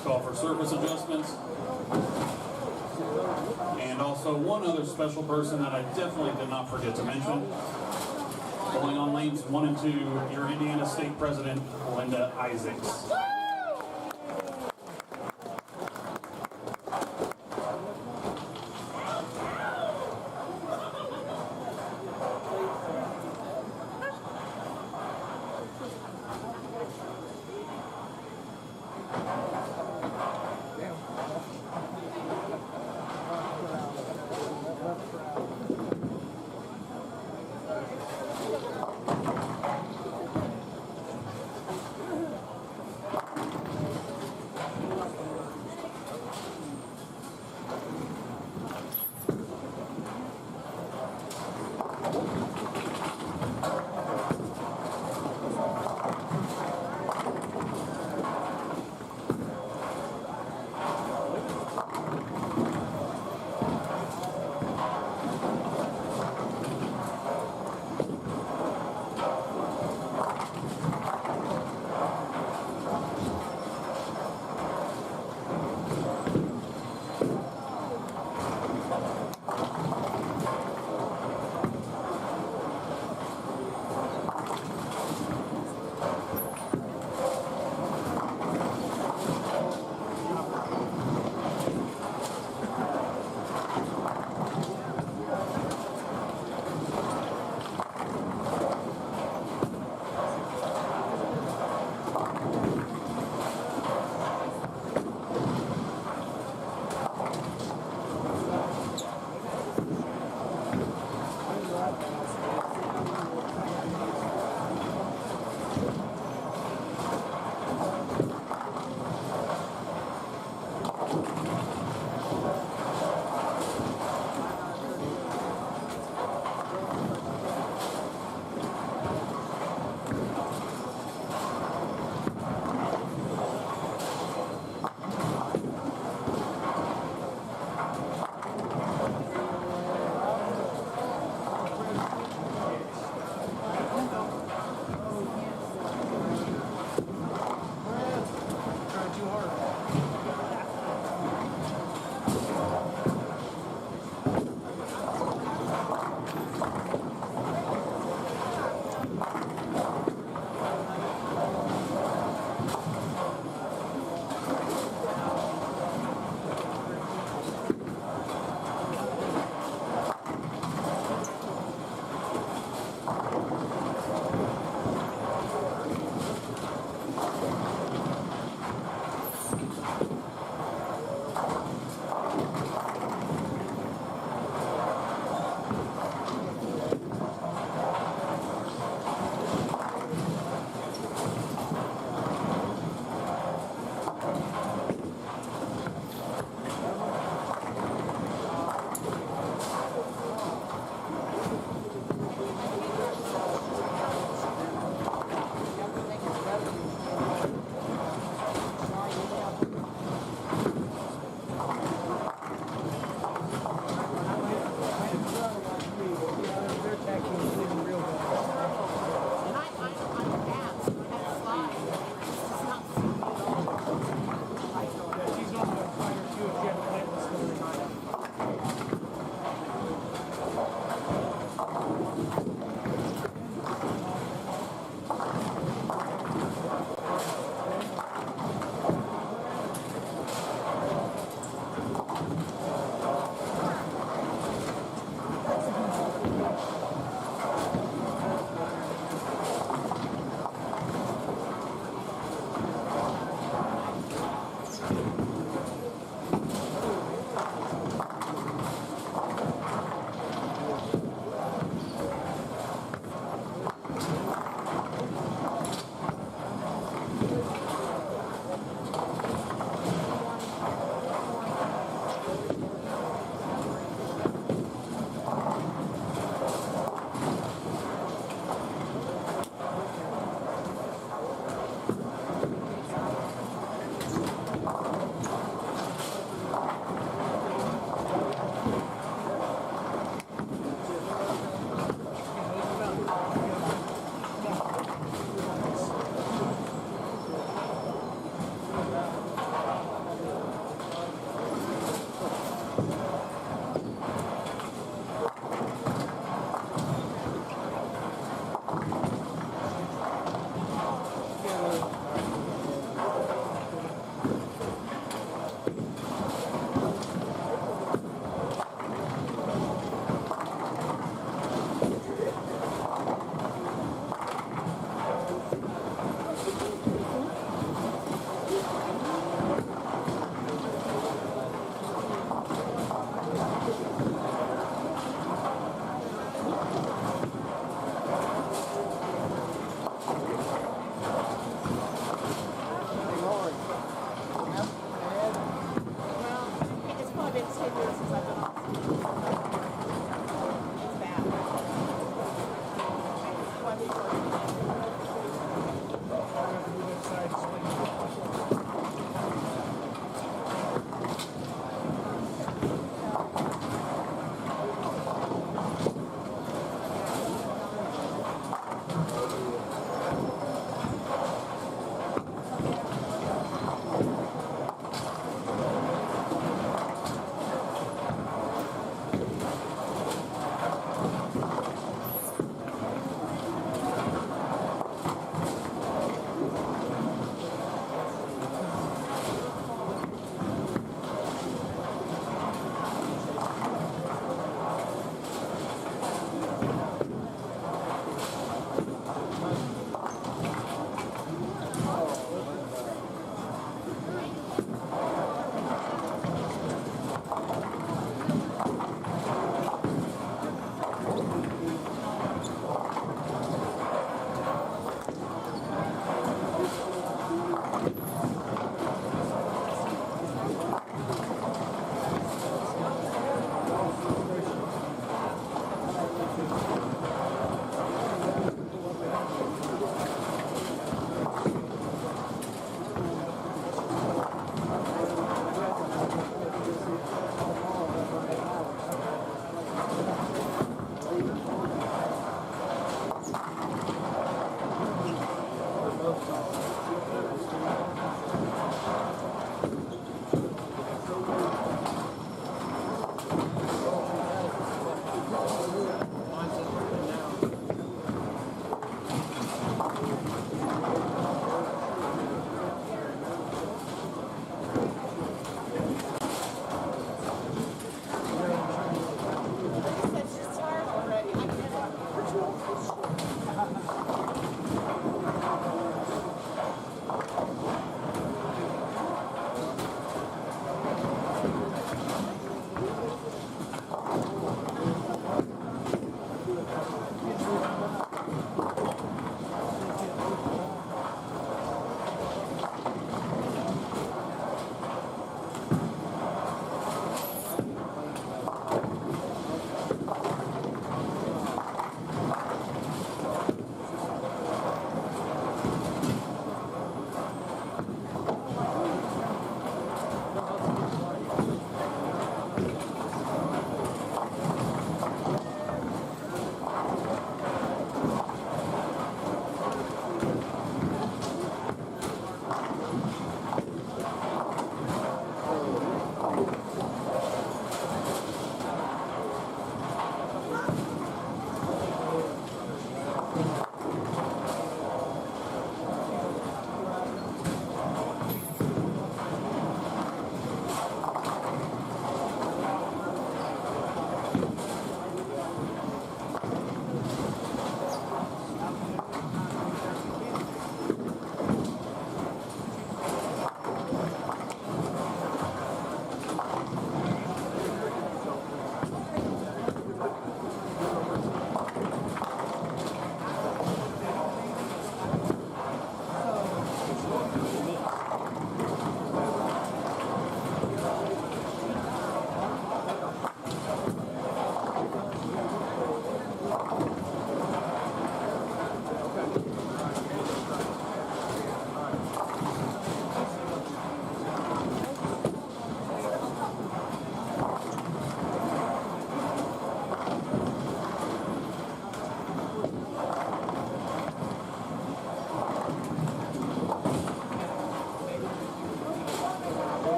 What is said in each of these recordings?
last call for surface adjustments. And also one other special person that I definitely did not forget to mention. Going on lanes 1 and 2, your Indiana State President, Linda Isaacs.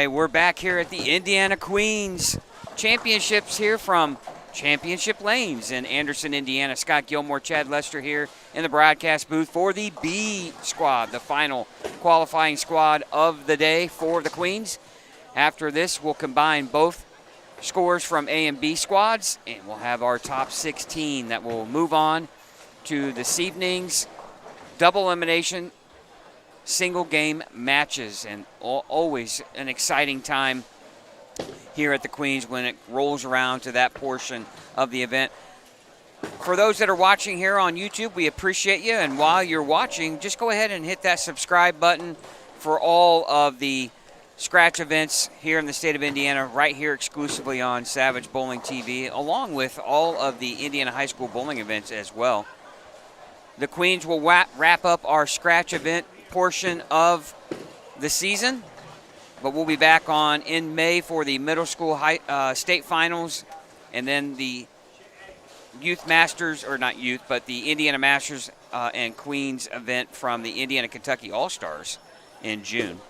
right, we're back here at the Indiana Queens Championships here from Championship Lanes in Anderson, Indiana. Scott Gilmore, Chad Lester here in the broadcast booth for the B squad, the final qualifying squad of the day for the Queens. After this, we'll combine both scores from A and B squads, and we'll have our top 16 that will move on to this evening's double elimination single game matches, and always an exciting time here at the Queens when it rolls around to that portion of the event. For those that are watching here on YouTube, we appreciate you, and while you're watching, just go ahead and hit that subscribe button for all of the scratch events here in the state of Indiana, right here exclusively on Savage Bowling TV, along with all of the Indiana High School bowling events as well. The Queens will wrap up our scratch event portion of the season, but we'll be back on in May for the middle school state finals, and then the youth masters, or not youth, but the Indiana Masters and Queens event from the Indiana Kentucky All-Stars in June.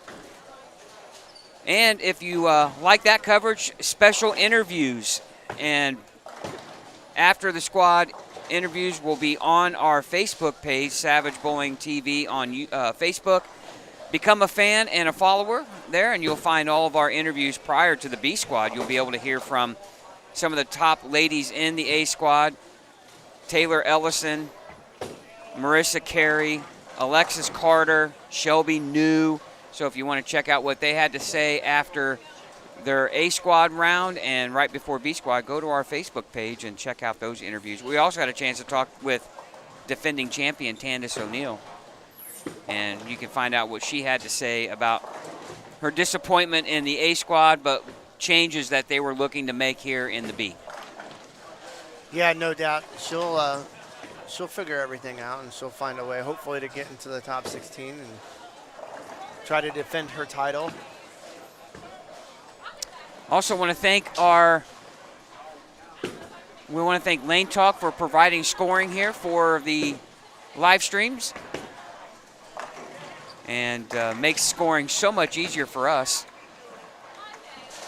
And if you like that coverage, special interviews, and after the squad interviews will be on our Facebook page, Savage Bowling TV on Facebook. Become a fan and a follower there, and you'll find all of our interviews prior to the B squad. You'll be able to hear from some of the top ladies in the A squad: Taylor Ellison, Marissa Carey, Alexis Carter, Shelby New. So if you want to check out what they had to say after their A squad round and right before B squad, go to our Facebook page and check out those interviews. We also had a chance to talk with defending champion Tandis O'Neill, and you can find out what she had to say about her disappointment in the A squad, but changes that they were looking to make here in the B. Yeah, no doubt. She'll figure everything out, and she'll find a way, hopefully, to get into the top 16 and try to defend her title. Also want to thank Lane Talk for providing scoring here for the live streams, and makes scoring so much easier for us.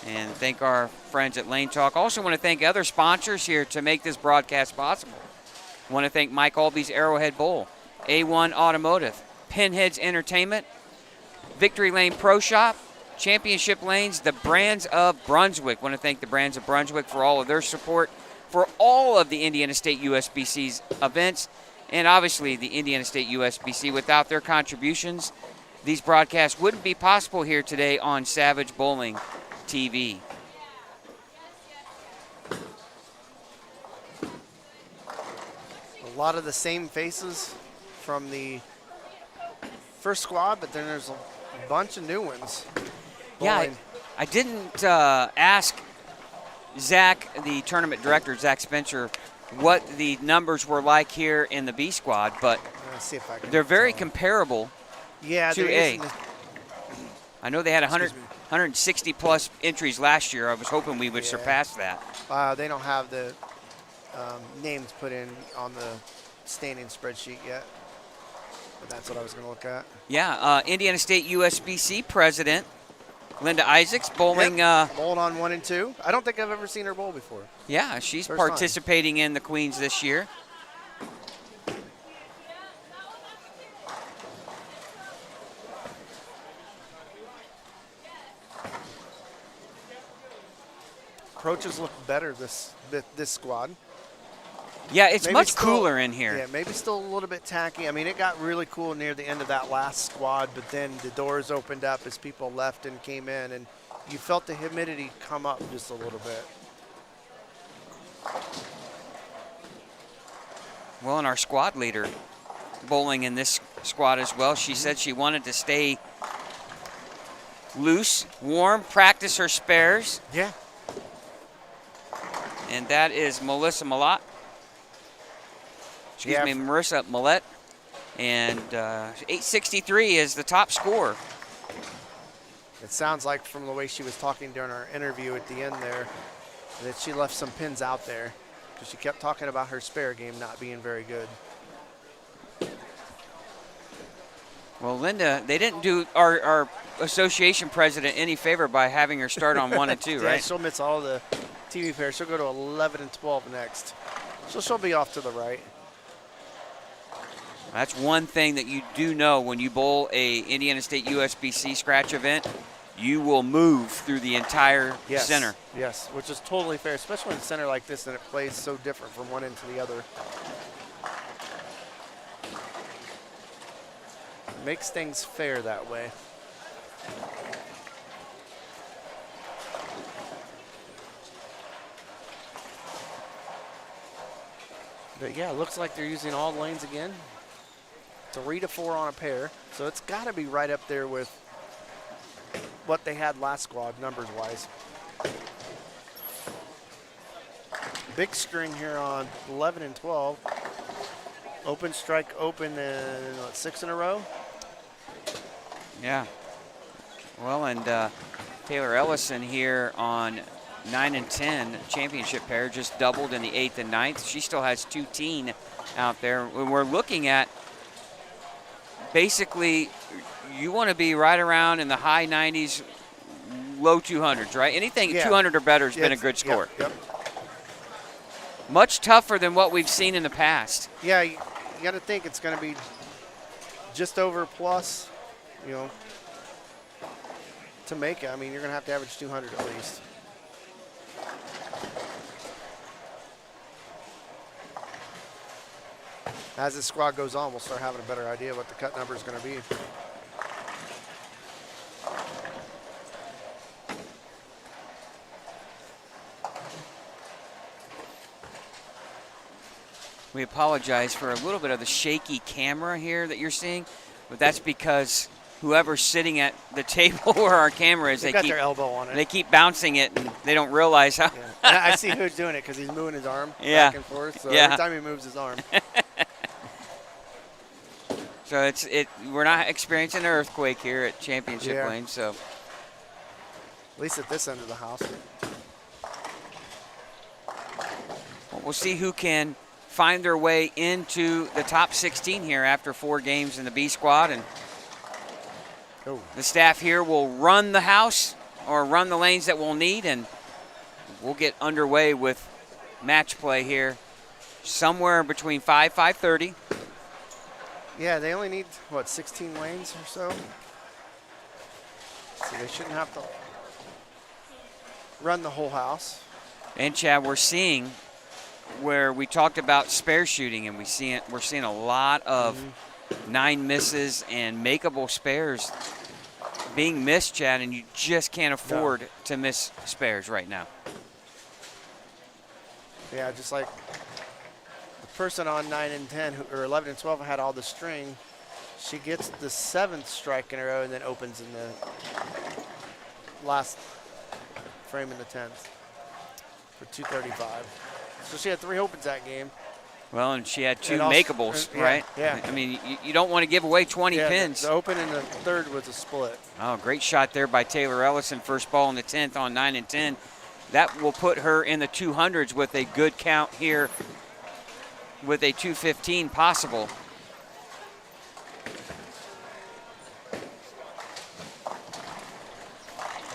And thank our friends at Lane Talk. Also want to thank other sponsors here to make this broadcast possible. Want to thank Mike Alby's Arrowhead Bowl, A1 Automotive, Pinheads Entertainment, Victory Lane Pro Shop, Championship Lanes, the Brands of Brunswick. Want to thank the Brands of Brunswick for all of their support for all of the Indiana State USBC's events, and obviously the Indiana State USBC. Without their contributions, these broadcasts wouldn't be possible here today on Savage Bowling TV. A lot of the same faces from the first squad, but then there's a bunch of new ones. Yeah, I didn't ask Zach, the tournament director, Zach Spencer, what the numbers were like here in the B squad, but see if I can they're very comparable to A. I know they had 160 plus entries last year. I was hoping we would surpass that. They don't have the names put in on the standing spreadsheet yet, but that's what I was going to look at. Yeah, Indiana State USBC president Linda Isaacs bowling. Bowled on 1 and 2. I don't think I've ever seen her bowl before. Yeah, she's First participating in the Queens this year. Approaches look better this squad. Yeah, it's Maybe much still, cooler in here. Yeah, maybe still a little bit tacky. I mean, it got really cool near the end of that last squad, but then the doors opened up as people left and came in, and you felt the humidity come up just a little bit. Well, and our squad leader bowling in this squad as well. She said she wanted to stay loose, warm, practice her spares. Yeah. And that is Melissa Millett. Marissa Millett. And 863 is the top score. It sounds like from the way she was talking during our interview at the end there that she left some pins out there because she kept talking about her spare game not being very good. Well, Linda, they didn't do, our association president any favor by having her start on 1 and 2, Yeah, right? she'll miss all the TV pairs. She'll go to 11 and 12 next. So she'll be off to the right. That's one thing that you do know when you bowl a Indiana State USBC scratch event. You will move through the entire center. Yes, which is totally fair, especially in a center like this, and it plays so different from one end to the other. Makes things fair that way. But yeah, it looks like they're using all lanes again. 3 to 4 on a pair. So it's got to be right up there with what they had last squad, numbers-wise. Big string here on 11 and 12. Open, strike, open, and what, 6 in a row? Yeah. Well, and Taylor Ellison here on 9 and 10 championship pair, just doubled in the 8th and 9th. She still has 2 teen out there. When we're looking at basically, you want to be right around in the high 90s, low 200s, right? Anything 200 or better has been a good score. Yep. Much tougher than what we've seen in the past. Yeah, you got to think it's going to be just over plus, you know, to make it. I mean, you're going to have to average 200 at least. As this squad goes on, we'll start having a better idea what the cut number is going to be. We apologize for a little bit of the shaky camera here that you're seeing, but that's because whoever's sitting at the table where our camera is, They got their elbow on it. They keep bouncing it, and they don't realize how. Yeah. And I see who's doing it because he's moving his arm back and forth. So every time he moves his arm. So we're not experiencing an earthquake here at Championship Lane. So at least at this end of the house. Well, we'll see who can find their way into the top 16 here after 4 games in the B squad, and the staff here will run the house or run the lanes that we'll need, and we'll get underway with match play here somewhere between 5:30. Yeah, they only need, what, 16 lanes or so? So they shouldn't have to run the whole house. And Chad, we're seeing where we talked about spare shooting, and we're seeing a lot of 9 misses and makeable spares being missed, Chad, and you just can't afford to miss spares right now. Yeah, just like the person on 9 and 10, or 11 and 12 had all the string, she gets the 7th strike in a row and then opens in the last frame in the 10th for 235. So she had 3 opens that game. Well, and she had 2 makeables, right? Yeah. I mean, you don't want to give away 20 pins. The open and the 3rd was a split. Oh, great shot there by Taylor Ellison. First ball in the 10th on 9 and 10. That will put her in the 200s with a good count here with a 215 possible.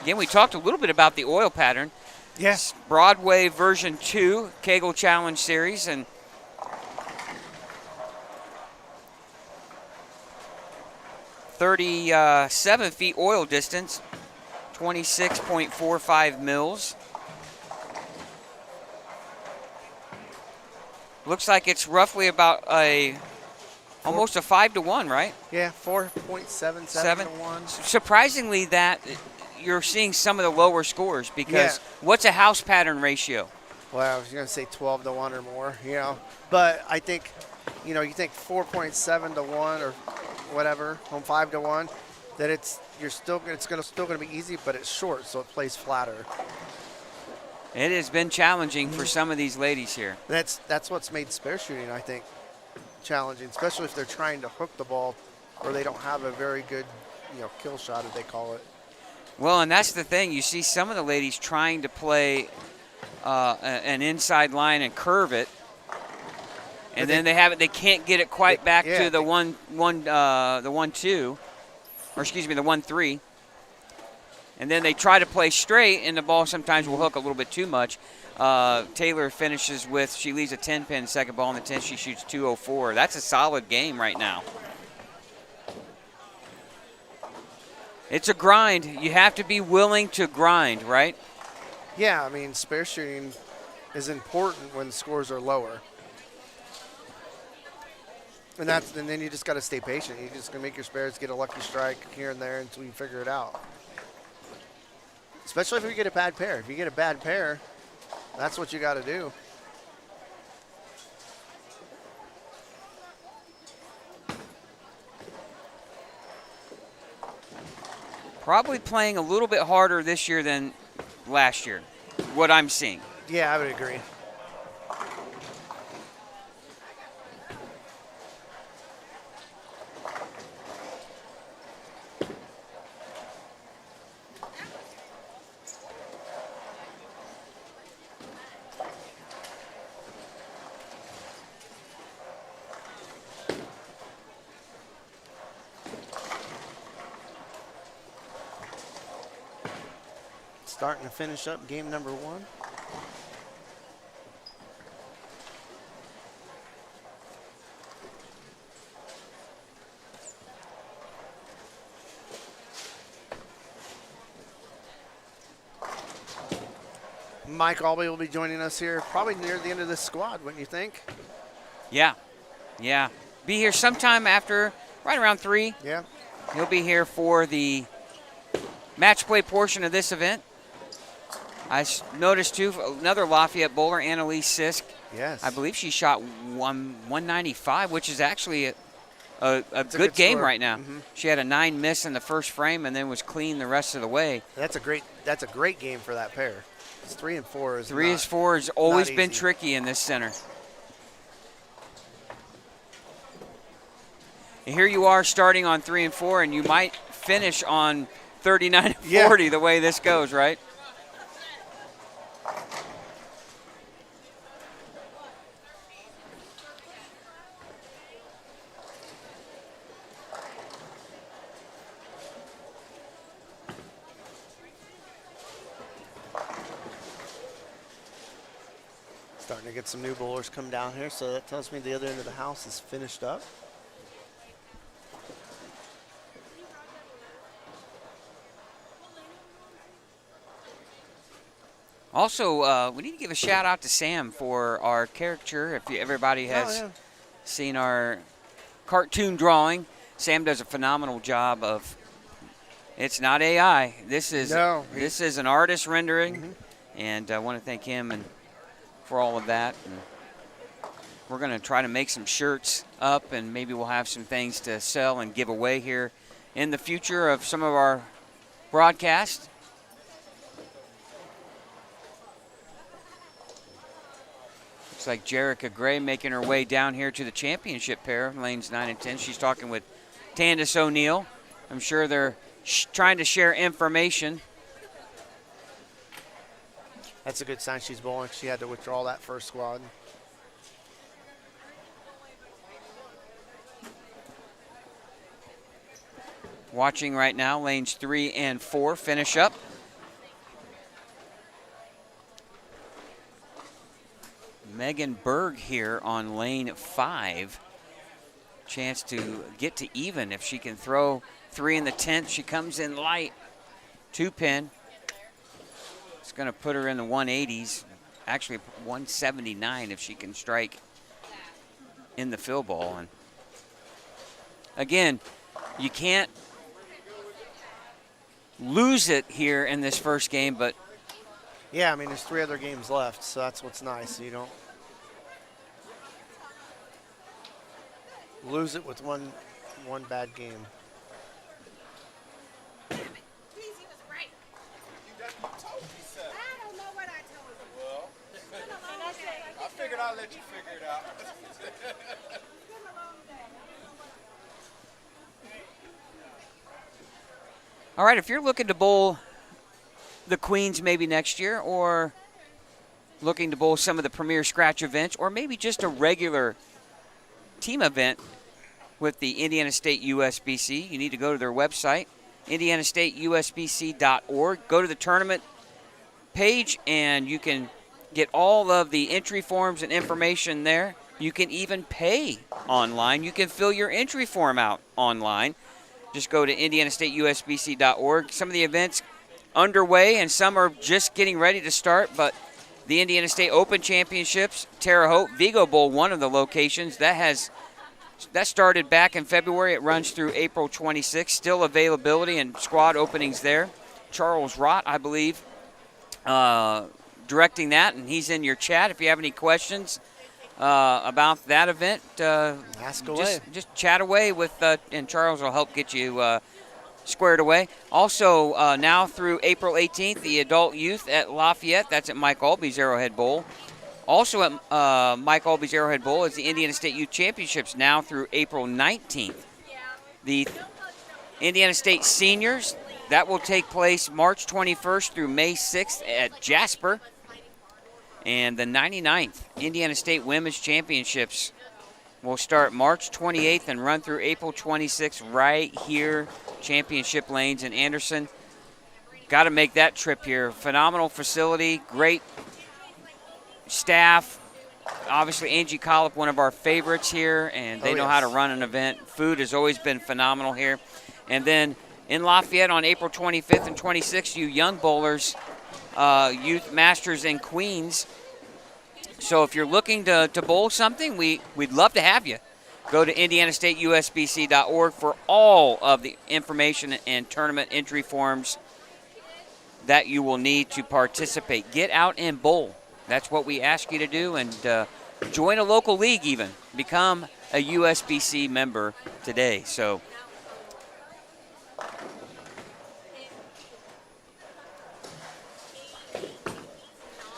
Again, we talked a little bit about the oil pattern. Yes. Broadway version 2 Kegel Challenge Series, and .37 feet oil distance, 26.45 mils. Looks like it's roughly about almost a 5-to-1, right? Yeah, 4.77 to 1. Surprisingly, that you're seeing some of the lower scores because what's a house pattern ratio? Well, I was going to say 12 to 1 or more, you know. But I think, you know, you think 4.7 to 1 or whatever, on 5 to 1, that it's still going to be easy, but it's short, so it plays flatter. It has been challenging for some of these ladies here. That's what's made spare shooting, I think, challenging, especially if they're trying to hook the ball or they don't have a very good, you know, kill shot, as they call it. Well, and that's the thing. You see some of the ladies trying to play an inside line and curve it, and then they can't get it quite back to the 1-2, or excuse me, the 1-3. And then they try to play straight, and the ball sometimes will hook a little bit too much. Taylor finishes with, she leaves a 10-pin second ball in the 10th. She shoots 204. That's a solid game right now. It's a grind. You have to be willing to grind, right? Yeah, I mean, spare shooting is important when scores are lower. And then you just got to stay patient. You're just going to make your spares get a lucky strike here and there until you figure it out. Especially if you get a bad pair. If you get a bad pair, that's what you got to do. Probably playing a little bit harder this year than last year, what I'm seeing. Yeah, I would agree. Starting to finish up game number 1. Mike Albee will be joining us here probably near the end of this squad, wouldn't you think? Yeah. Be here sometime after, right around 3. Yeah. He'll be here for the match play portion of this event. I noticed, too, another Lafayette bowler, Annalise Sisk. Yes. I believe she shot 195, which is actually a good game score right now. She had a 9 miss in the first frame and then was clean the rest of the way. That's a great game for that pair. It's 3 and 4 is 3 is 4 has always been easy. tricky in this center. And here you are starting on 3 and 4, and you might finish on 39 and 40 the way this goes, right? Starting to get some new bowlers come down here, so that tells me the other end of the house is finished up. Also, we need to give a shout out to Sam for our caricature. If everybody has seen our cartoon drawing, Sam does a phenomenal job of. It's not AI. This is an artist rendering, and I want to thank him and for all of that. And we're going to try to make some shirts up, and maybe we'll have some things to sell and give away here in the future of some of our broadcasts. Looks like Jerica Gray making her way down here to the championship pair, lanes 9 and 10. She's talking with Tandis O'Neill. I'm sure they're trying to share information. That's a good sign she's bowling. She had to withdraw that first squad. Watching right now, lanes 3 and 4 finish up. Megan Berg here on lane 5. Chance to get to even if she can throw 3 in the 10th. She comes in light. 2-pin. It's going to put her in the 180s. Actually, 179 if she can strike in the fill ball. And again, you can't lose it here in this first game, but yeah, I mean, there's 3 other games left, so that's what's nice. You don't lose it with one bad game. I figured I'd let you figure it out. all right, if you're looking to bowl the Queens maybe next year, or looking to bowl some of the Premier Scratch events, or maybe just a regular team event with the Indiana State USBC, you need to go to their website, IndianaStateUSBC.org. Go to the tournament page, and you can get all of the entry forms and information there. You can even pay online. You can fill your entry form out online. Just go to IndianaStateUSBC.org. Some of the events underway, and some are just getting ready to start, but the Indiana State Open Championships, Terre Haute, Vigo Bowl, one of the locations, that started back in February. It runs through April 26th. Still availability and squad openings there. Charles Rott, I believe, directing that, and he's in your chat. If you have any questions about that event, ask away. Just chat away with, and Charles will help get you squared away. Also, now through April 18th, the adult youth at Lafayette. That's at Mike Albee's Arrowhead Bowl. Also at Mike Albee's Arrowhead Bowl is the Indiana State Youth Championships now through April 19th. The Indiana State Seniors, that will take place March 21st through May 6th at Jasper. And the 99th Indiana State Women's Championships will start March 28th and run through April 26th right here, Championship Lanes in Anderson. Got to make that trip here. Phenomenal facility, great staff. Obviously, Angie Collop, one of our favorites here, and they know how to run an event. Food has always been phenomenal here. And then in Lafayette on April 25th and 26th, you young bowlers, Youth Masters in Queens. So if you're looking to bowl something, we'd love to have you. Go to IndianaStateUSBC.org for all of the information and tournament entry forms that you will need to participate. Get out and bowl. That's what we ask you to do, and join a local league even. Become a USBC member today. So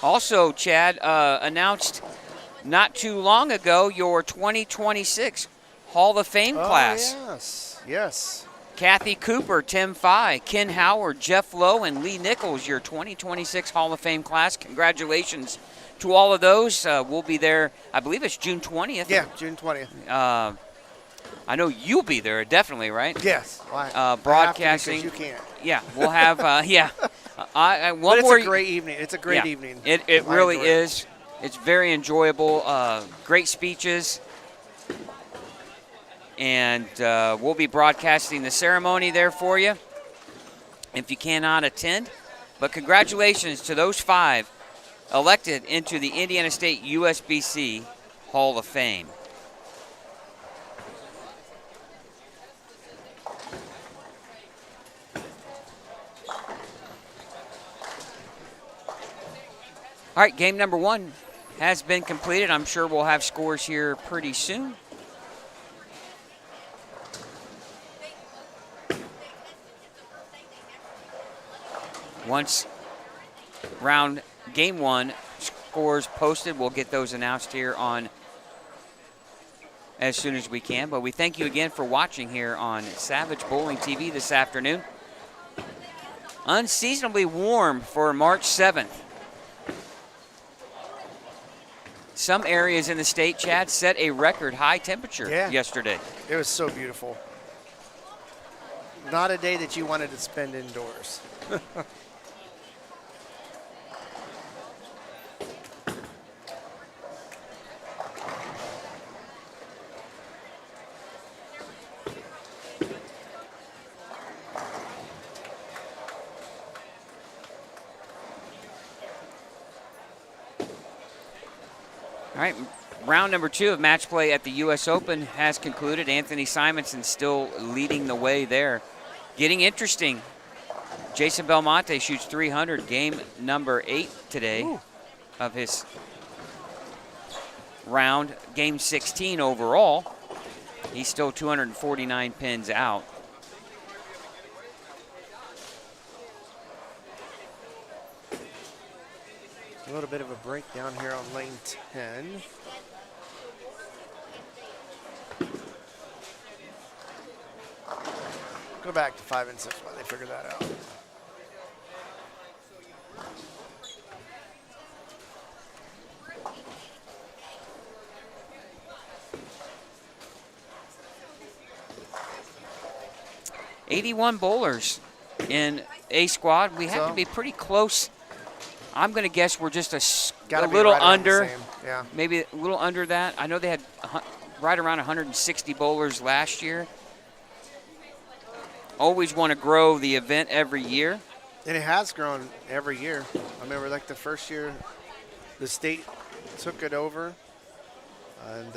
also, Chad, announced not too long ago your 2026 Hall of Fame class. Yes. Kathy Cooper, Tim Fye, Ken Howard, Jeff Lowe, and Lee Nichols, your 2026 Hall of Fame class. Congratulations to all of those. We'll be there, I believe it's June 20th. Yeah, June 20th. I know you'll be there, definitely, right? Yes. Broadcasting. You can't. Yeah, we'll have, But it's a great evening. It's a great evening. It really is. It's very enjoyable. Great speeches. And we'll be broadcasting the ceremony there for you if you cannot attend. But congratulations to those 5 elected into the Indiana State USBC Hall of Fame. All right, game number 1 has been completed. I'm sure we'll have scores here pretty soon. Once game 1 scores posted, we'll get those announced here on as soon as we can. But we thank you again for watching here on Savage Bowling TV this afternoon. Unseasonably warm for March 7th. Some areas in the state, Chad, set a record high temperature yesterday. It was so beautiful. Not a day that you wanted to spend indoors. All right, round number 2 of match play at the U.S. Open has concluded. Anthony Simonson still leading the way there. Getting interesting. Jason Belmonte shoots 300, game number 8 today of his round. Game 16 overall. He's still 249 pins out. A little bit of a breakdown here on lane 10. Go back to 5 and 6 while they figure that out. 81 bowlers in A squad. We have to be pretty close. I'm going to guess we're just a little under. Yeah. Maybe a little under that. I know they had right around 160 bowlers last year. Always want to grow the event every year. And it has grown every year. I remember like the first year the state took it over, and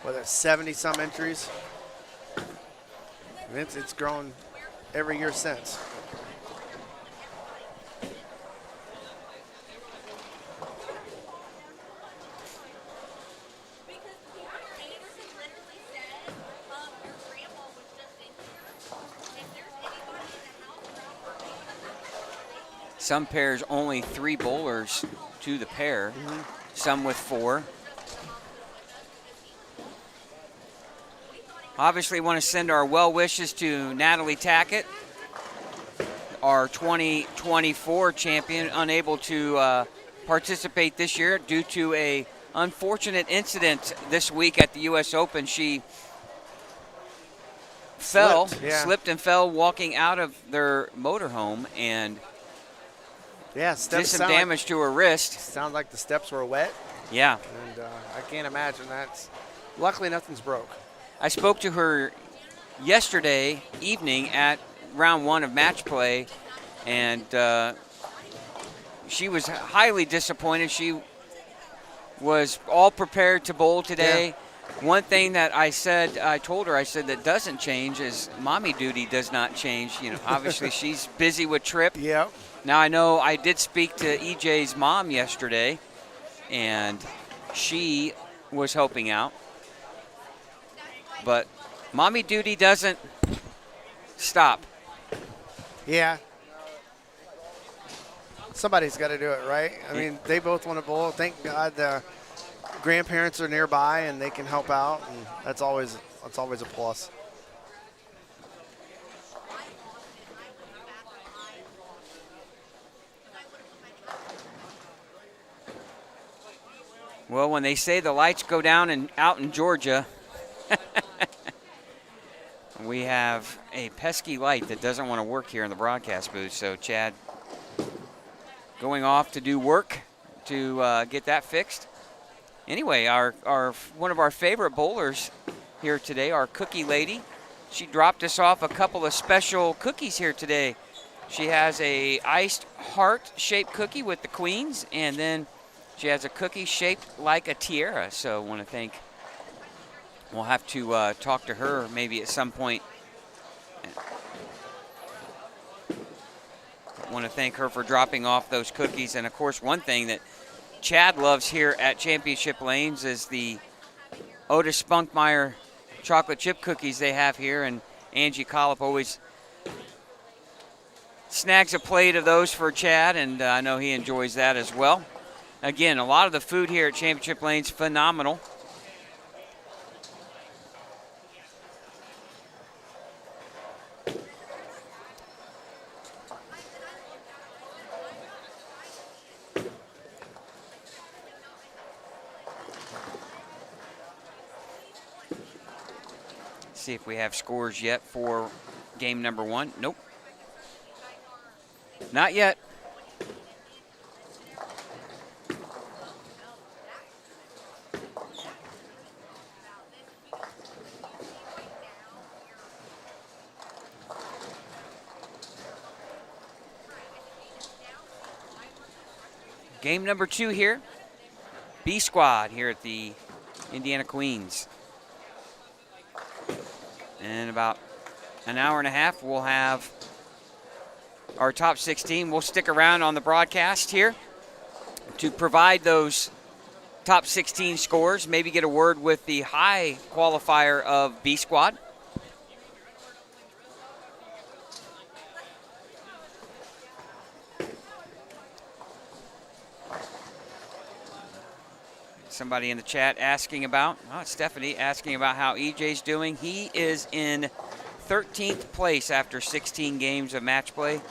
what, 70-some entries. And it's grown every year since. Some pairs only 3 bowlers to the pair, some with 4. Obviously want to send our well wishes to Natalie Tackett, our 2024 champion, unable to participate this year due to a unfortunate incident this week at the U.S. Open. She slipped and fell walking out of their motorhome and did some damage to her wrist. Sounds like the steps were wet. Yeah. And I can't imagine that. Luckily, nothing's broke. I spoke to her yesterday evening at round 1 of match play, and she was highly disappointed. She was all prepared to bowl today. Yeah. One thing that I told her that doesn't change is mommy duty does not change. You know, obviously she's busy with Trip. Yeah. Now, I know I did speak to EJ's mom yesterday, and she was helping out. But mommy duty doesn't stop. Yeah. Somebody's got to do it, right? I mean, they both want to bowl. Thank God the grandparents are nearby and they can help out, and that's always a plus. Well, when they say the lights go down out in Georgia, we have a pesky light that doesn't want to work here in the broadcast booth. So Chad going off to do work to get that fixed. Anyway, our one of our favorite bowlers here today, our cookie lady, she dropped us off a couple of special cookies here today. She has a iced heart-shaped cookie with the queens, and then she has a cookie shaped like a tiara. So I want to thank. We'll have to talk to her maybe at some point. I want to thank her for dropping off those cookies. And, of course, one thing that Chad loves here at Championship Lanes is the Otis Spunkmeyer chocolate chip cookies they have here. And Angie Collop always snags a plate of those for Chad, and I know he enjoys that as well. Again, a lot of the food here at Championship Lanes, phenomenal. See if we have scores yet for game number 1. Nope. Not yet. Game number 2 here. B squad here at the Indiana Queens. In about an hour and a half, we'll have our top 16. We'll stick around on the broadcast here to provide those top 16 scores, maybe get a word with the high qualifier of B squad. Somebody in the chat asking about, Stephanie asking about how EJ's doing. He is in 13th place after 16 games of match play.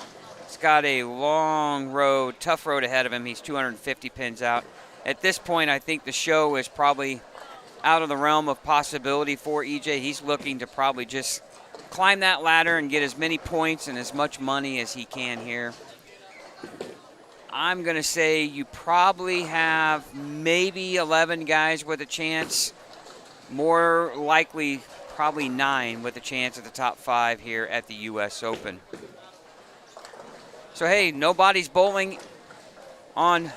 He's got a long road, tough road ahead of him. He's 250 pins out. At this point, I think the show is probably out of the realm of possibility for EJ. He's looking to probably just climb that ladder and get as many points and as much money as he can here. I'm going to say you probably have maybe 11 guys with a chance. More likely, probably 9 with a chance at the top 5 here at the U.S. Open. So, hey, nobody's bowling on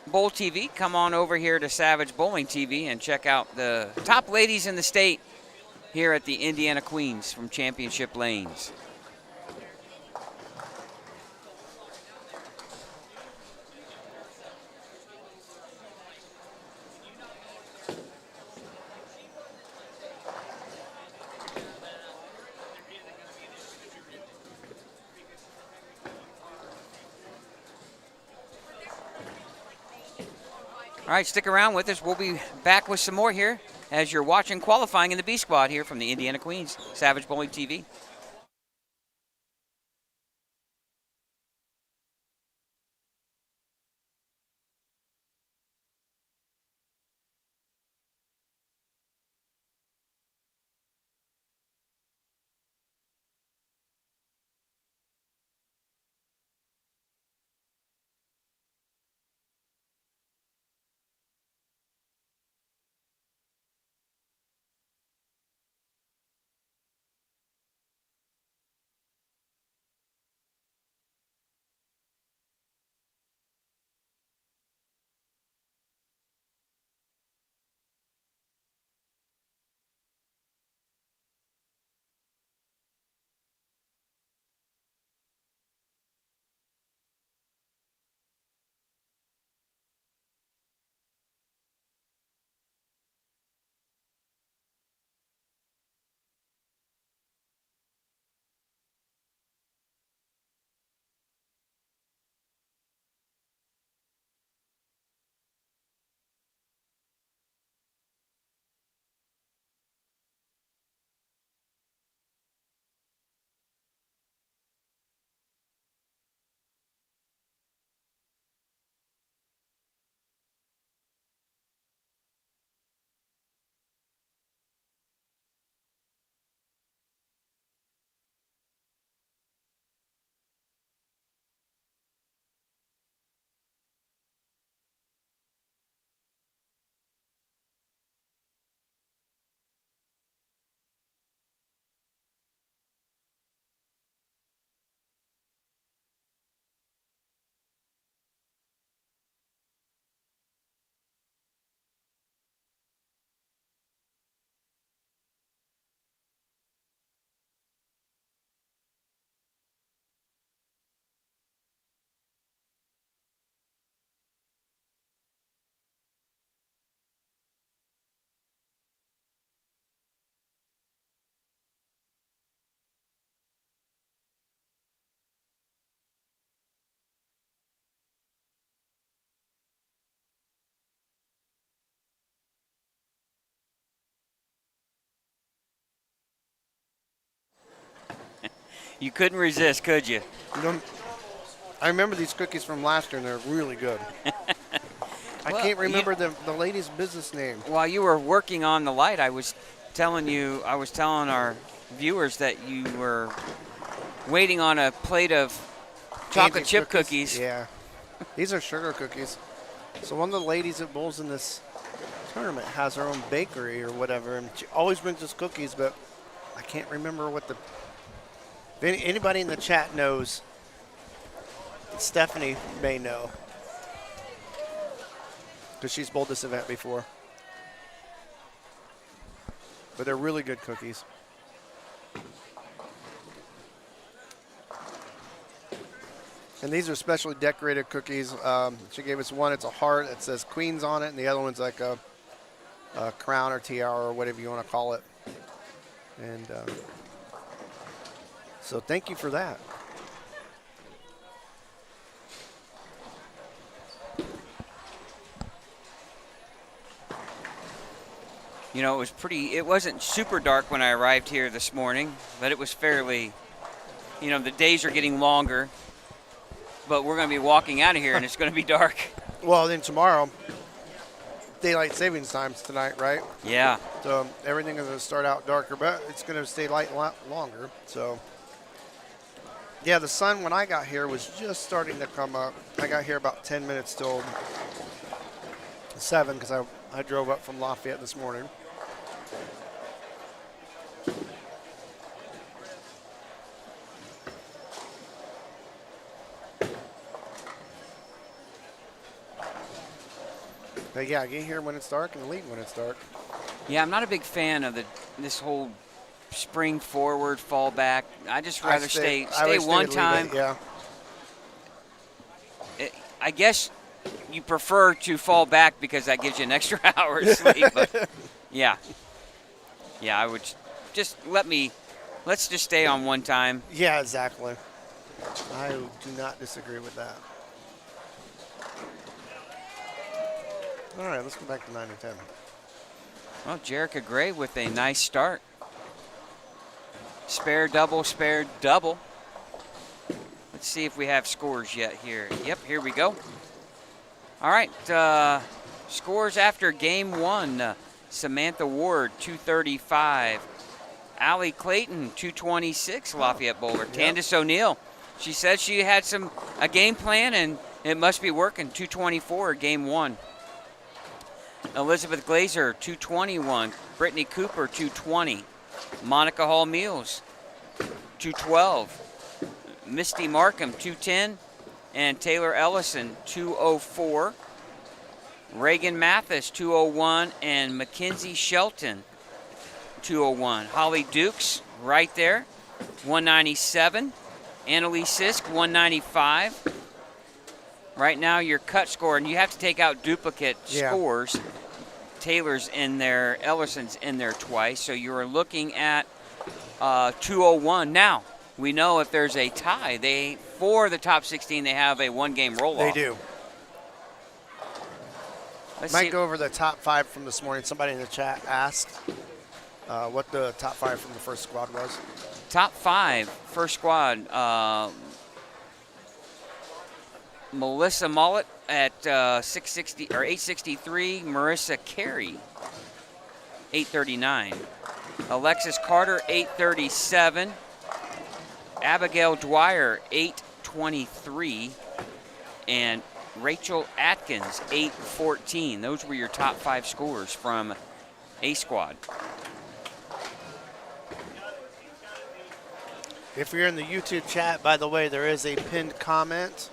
Bowl TV. Come on over here to Savage Bowling TV and check out the top ladies in the state here at the Indiana Queens from Championship Lanes. All right, stick around with us. We'll be back with some more here as you're watching qualifying in the B squad here from the Indiana Queens, Savage Bowling TV. You couldn't resist, could you? I remember these cookies from last year, and they're really good. I Well, can't remember the lady's business name. While you were working on the light, I was telling our viewers that you were waiting on a plate of chocolate chip cookies. Yeah. These are sugar cookies. So one of the ladies that bowls in this tournament has her own bakery or whatever, and she always brings us cookies, but I can't remember what the... If anybody in the chat knows, Stephanie may know, because she's bowled this event before. But they're really good cookies. And these are specially decorated cookies. She gave us one. It's a heart. It says Queens on it, and the other one's like a crown or tiara or whatever you want to call it. And so thank you for that. You know, it wasn't super dark when I arrived here this morning, but it was fairly, the days are getting longer, but we're going to be walking out of here and it's going to be dark. Well, then tomorrow, daylight savings times tonight, right? Yeah. So everything is going to start out darker, but it's going to stay light a lot longer. So, yeah, the sun when I got here was just starting to come up. I got here about 10 minutes till 7 because I drove up from Lafayette this morning. But yeah, get here when it's dark and leave when it's dark. Yeah, I'm not a big fan of this whole spring forward, fall back. I just rather stay one time. Yeah. I guess you prefer to fall back because that gives you an extra hour of sleep. But yeah, I would let's just stay on one time. Yeah, exactly. I do not disagree with that. All right, let's go back to 9 and 10. Well, Jerica Gray with a nice start. Spare double, spare double. Let's see if we have scores yet here. Yep, here we go. All right, scores after game 1. Samantha Ward, 235. Allie Clayton, 226, Lafayette Bowler. Yep. Candace O'Neill, she said she had a game plan and it must be working. 224, game 1. Elizabeth Glazer, 221. Brittany Cooper, 220. Monica Hall Meals, 212. Misty Markham, 210. And Taylor Ellison, 204. Reagan Mathis, 201. And Mackenzie Shelton, 201. Holly Dukes, right there, 197. Annalise Sisk, 195. Right now, your cut score, and you have to take out duplicate scores. Taylor's in there, Ellison's in there twice, so you're looking at 201. Now, we know if there's a tie, for the top 16, they have a one-game roll-off. They do. Might go over the top 5 from this morning. Somebody in the chat asked what the top 5 from the first squad was. Top 5, first squad. Melissa Mullet at 660 or 863. Marissa Carey, 839. Alexis Carter, 837. Abigail Dwyer, 823. And Rachel Atkins, 814. Those were your top 5 scores from A Squad. If you're in the YouTube chat, by the way, there is a pinned comment,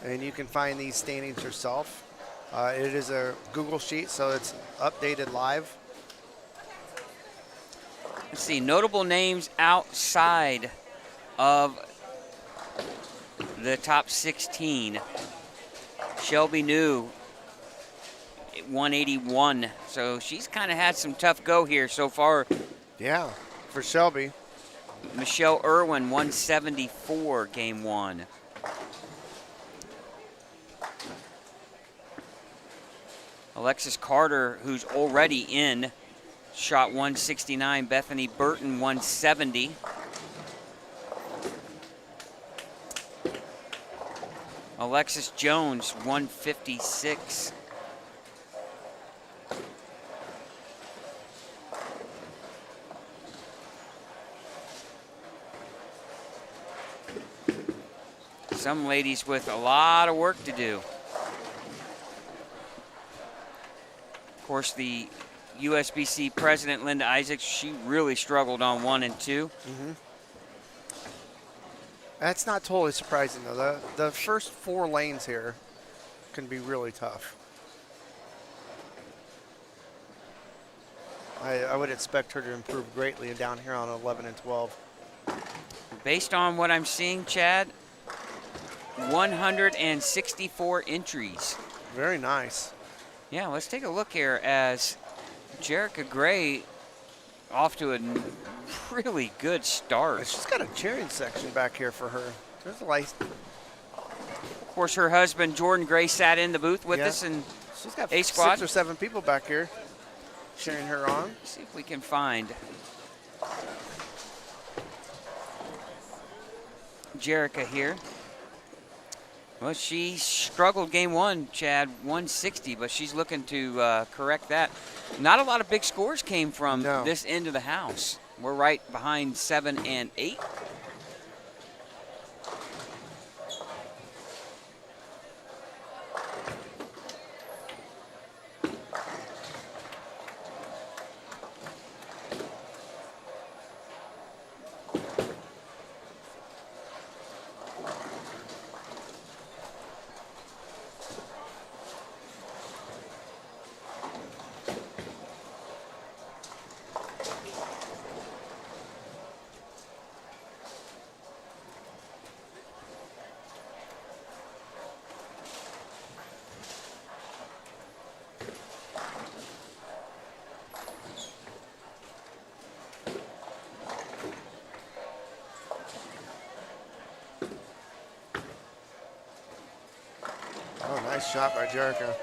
and you can find these standings yourself. It is a Google sheet, so it's updated live. Let's see, notable names outside of the top 16. Shelby New, 181. So she's kind of had some tough go here so far. Yeah, for Shelby. Michelle Irwin, 174, game 1. Alexis Carter, who's already in, shot 169. Bethany Burton, 170. Alexis Jones, 156. Some ladies with a lot of work to do. Of course, the USBC president, Linda Isaacs, she really struggled on 1 and 2. Mm-hmm. That's not totally surprising, though. The first 4 lanes here can be really tough. I would expect her to improve greatly down here on 11 and 12. Based on what I'm seeing, Chad, 164 entries. Very nice. Yeah, let's take a look here as Jerica Gray off to a really good start. She's got a cheering section back here for her. There's a light. Of course, her husband, Jordan Gray, sat in the booth with us, and she's got A Squad. 6 or 7 people back here cheering her on. Let's see if we can find Jerica here. Well, she struggled game one, Chad, 160, but she's looking to correct that. Not a lot of big scores came from this end of the house. We're right behind 7 and 8. Oh, nice shot by Jericho.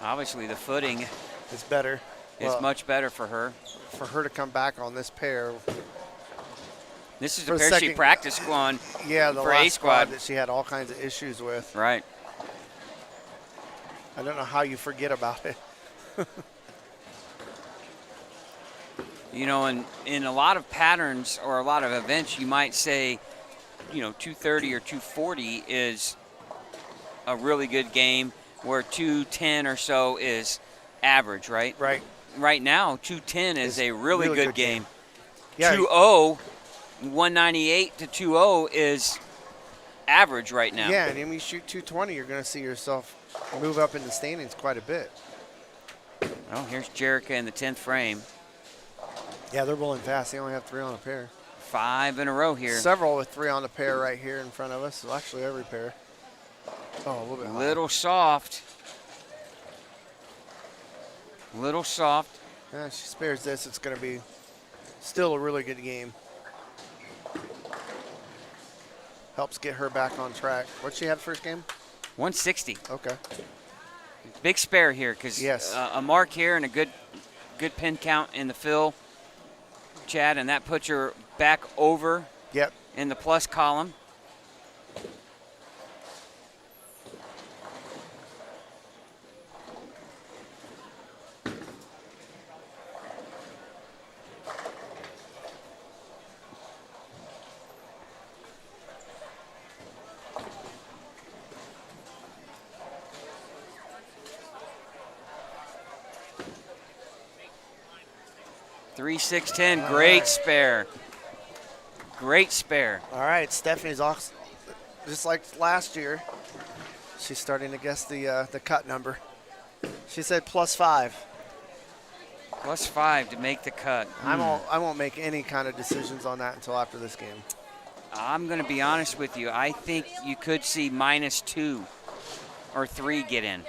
Obviously, the footing It's better. is much better for her. For her to come back on this pair. This is For the the pair she second- practiced on Yeah, the for last A squad. that she had all kinds of issues with. Right. I don't know how you forget about it. You know, in a lot of patterns or a lot of events, you might say, you know, 230 or 240 is a really good game, where 210 or so is average, right? Right. Right now, 210 is a really good game. Yeah. 2-0, 198 to 2-0 is average right now. Yeah, and when you shoot 220, you're going to see yourself move up in the standings quite a bit. Oh, here's Jerica in the 10th frame. Yeah, they're rolling fast. They only have 3 on a pair. 5 in a row here. Several with 3 on the pair right here in front of us. Well, actually, every pair. Oh, a little bit high. Little soft. Little soft. Yeah, she spares this. It's going to be still a really good game. Helps get her back on track. What'd she have first game? 160. Okay. Big spare here because Yes. a mark here and a good pin count in the fill, Chad, and that puts her back over Yep. in the plus column. Three, 6, 10. Great spare. Great spare. All right, Stephanie's off, just like last year. She's starting to guess the cut number. She said +5. +5 to make the cut. I won't make any kind of decisions on that until after this game. I'm going to be honest with you. I think you could see -2 or 3 get in.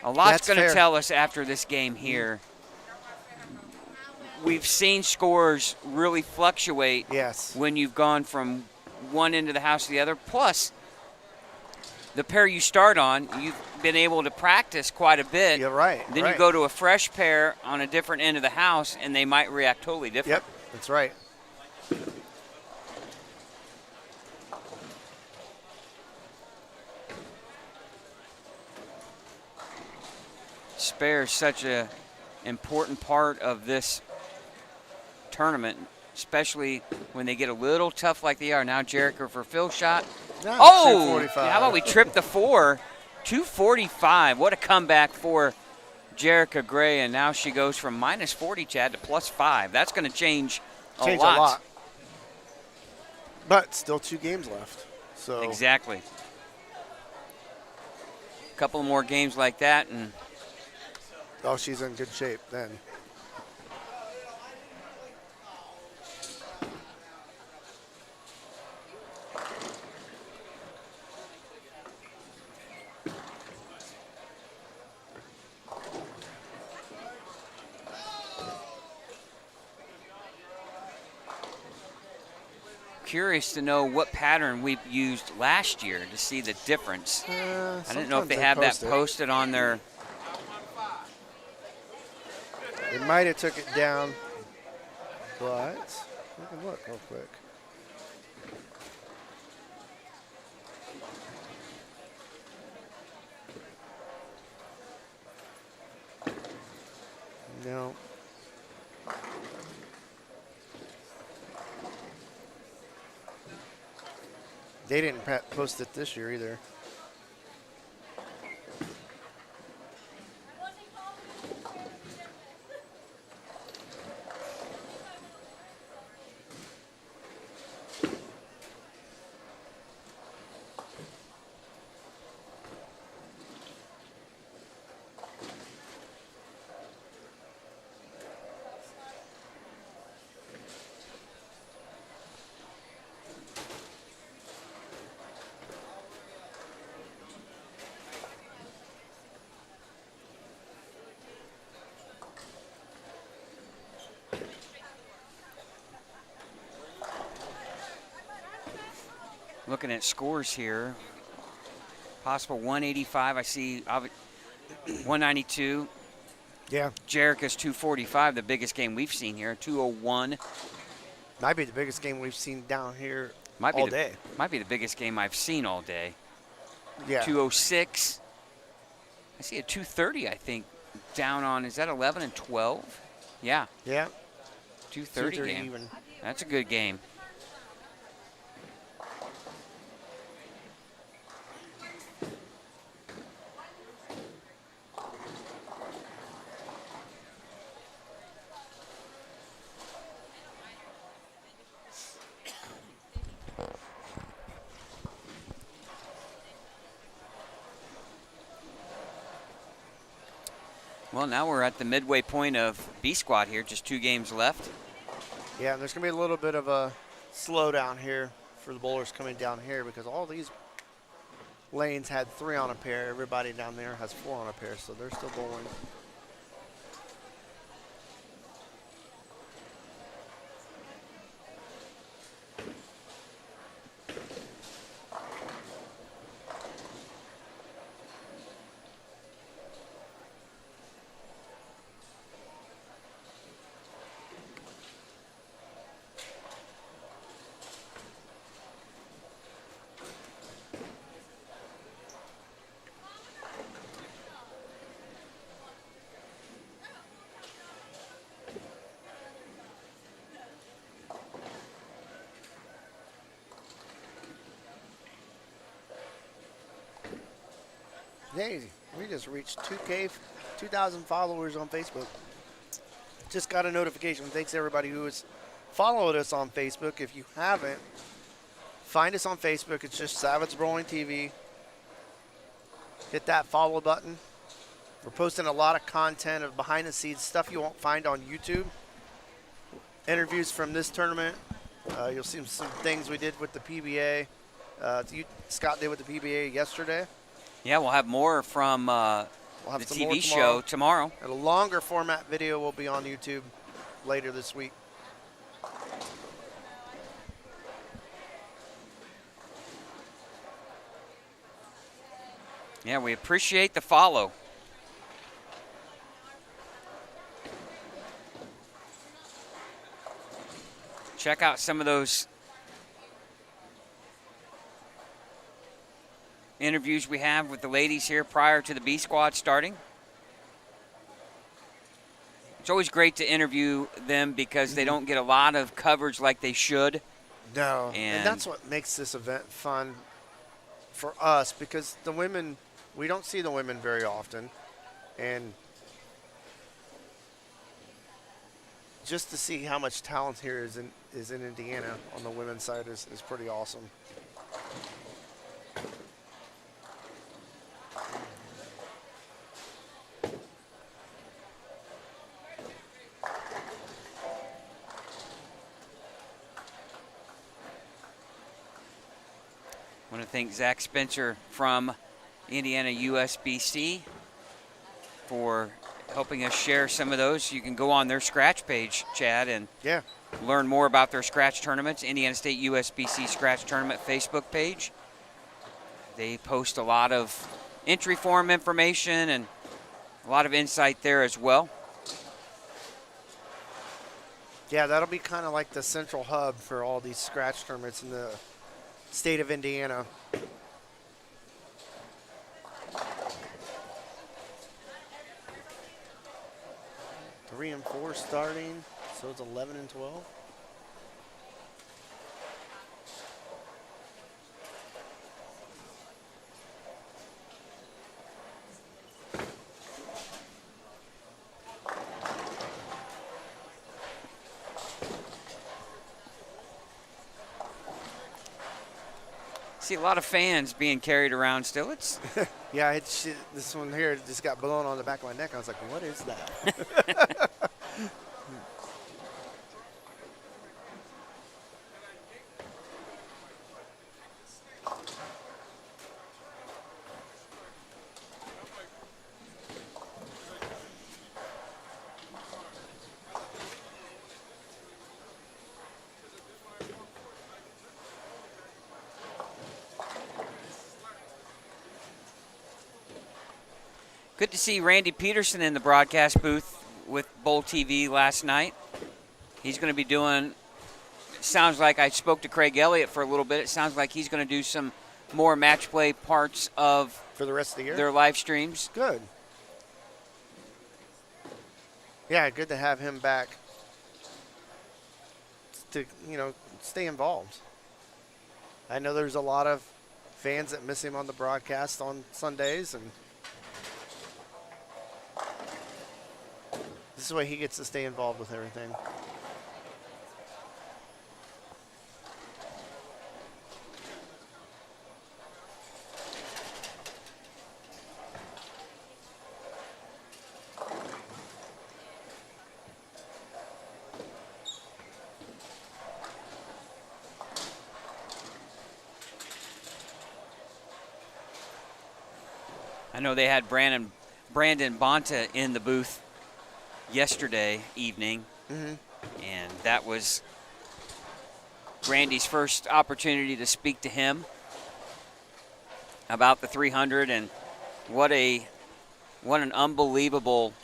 A lot's going to tell us after this game here. We've seen scores really fluctuate when you've gone from one end of the house to the other. Plus, the pair you start on, you've been able to practice quite a bit. You're right. Then you go to a fresh pair on a different end of the house, and they might react totally different. Yep, that's right. Spare is such an important part of this tournament, especially when they get a little tough like they are. Now Jericho for fill shot. No, Oh, 245. how about we trip the 4? 245. What a comeback for Jerica Gray, and now she goes from -40, Chad, to +5. That's going to change a lot. But still 2 games left. So Exactly. A couple more games like that, and oh, she's in good shape then. curious to know what pattern we've used last year to see the difference. I didn't know if they have that posted on their. They might have took it down, but We can look real quick. No. They didn't post it this year either. Looking at scores here, possible 185. I see 192. Yeah. Jericho's 245, the biggest game we've seen here. 201. Might be the biggest game we've seen down here Might be all the, day. Might be the biggest game I've seen all day. Yeah. 206. I see a 230, I think, down on, is that 11 and 12? Yeah, Yeah. 230 230 game. even. That's a good game. Well, now we're at the midway point of B squad here, just 2 games left. Yeah, there's going to be a little bit of a slowdown here for the bowlers coming down here because all these lanes had 3 on a pair. Everybody down there has 4 on a pair, so they're still bowling. Hey, we just reached 2,000 followers on Facebook. Just got a notification. Thanks to everybody who has followed us on Facebook. If you haven't, find us on Facebook. It's just Savage Bowling TV. Hit that follow button. We're posting a lot of content of behind the scenes stuff you won't find on YouTube. Interviews from this tournament. You'll see some things we did with the PBA. Scott did with the PBA yesterday. Yeah, we'll have more from We'll have the some more TV show tomorrow. And a longer format video will be on YouTube later this week. Yeah, we appreciate the follow. Check out some of those interviews we have with the ladies here prior to the B squad starting. It's always great to interview them because they don't get a lot of coverage like they should. No, and that's what makes this event fun for us because the women, we don't see the women very often. And just to see how much talent here is in Indiana on the women's side is pretty awesome. I want to thank Zach Spencer from Indiana USBC for helping us share some of those. You can go on their scratch page, Chad, and learn more about their scratch tournaments. Indiana State USBC Scratch Tournament Facebook page. They post a lot of entry form information and a lot of insight there as well. Yeah, that'll be kind of like the central hub for all these scratch tournaments in the state of Indiana. Three and four starting, so it's 11 and 12. See a lot of fans being carried around still. It's Yeah, this one here just got blown on the back of my neck. I was like, what is that? good to see Randy Peterson in the broadcast booth with Bowl TV last night. He's going to be doing, sounds like I spoke to Craig Elliott for a little bit. It sounds like he's going to do some more match play parts of For the rest of the year? their live streams. Good. Yeah, good to have him back to, stay involved. I know there's a lot of fans that miss him on the broadcast on Sundays, and this is why he gets to stay involved with everything. I know they had Brandon Bonta in the booth yesterday evening, and that was Randy's first opportunity to speak to him about the 300, and what an unbelievable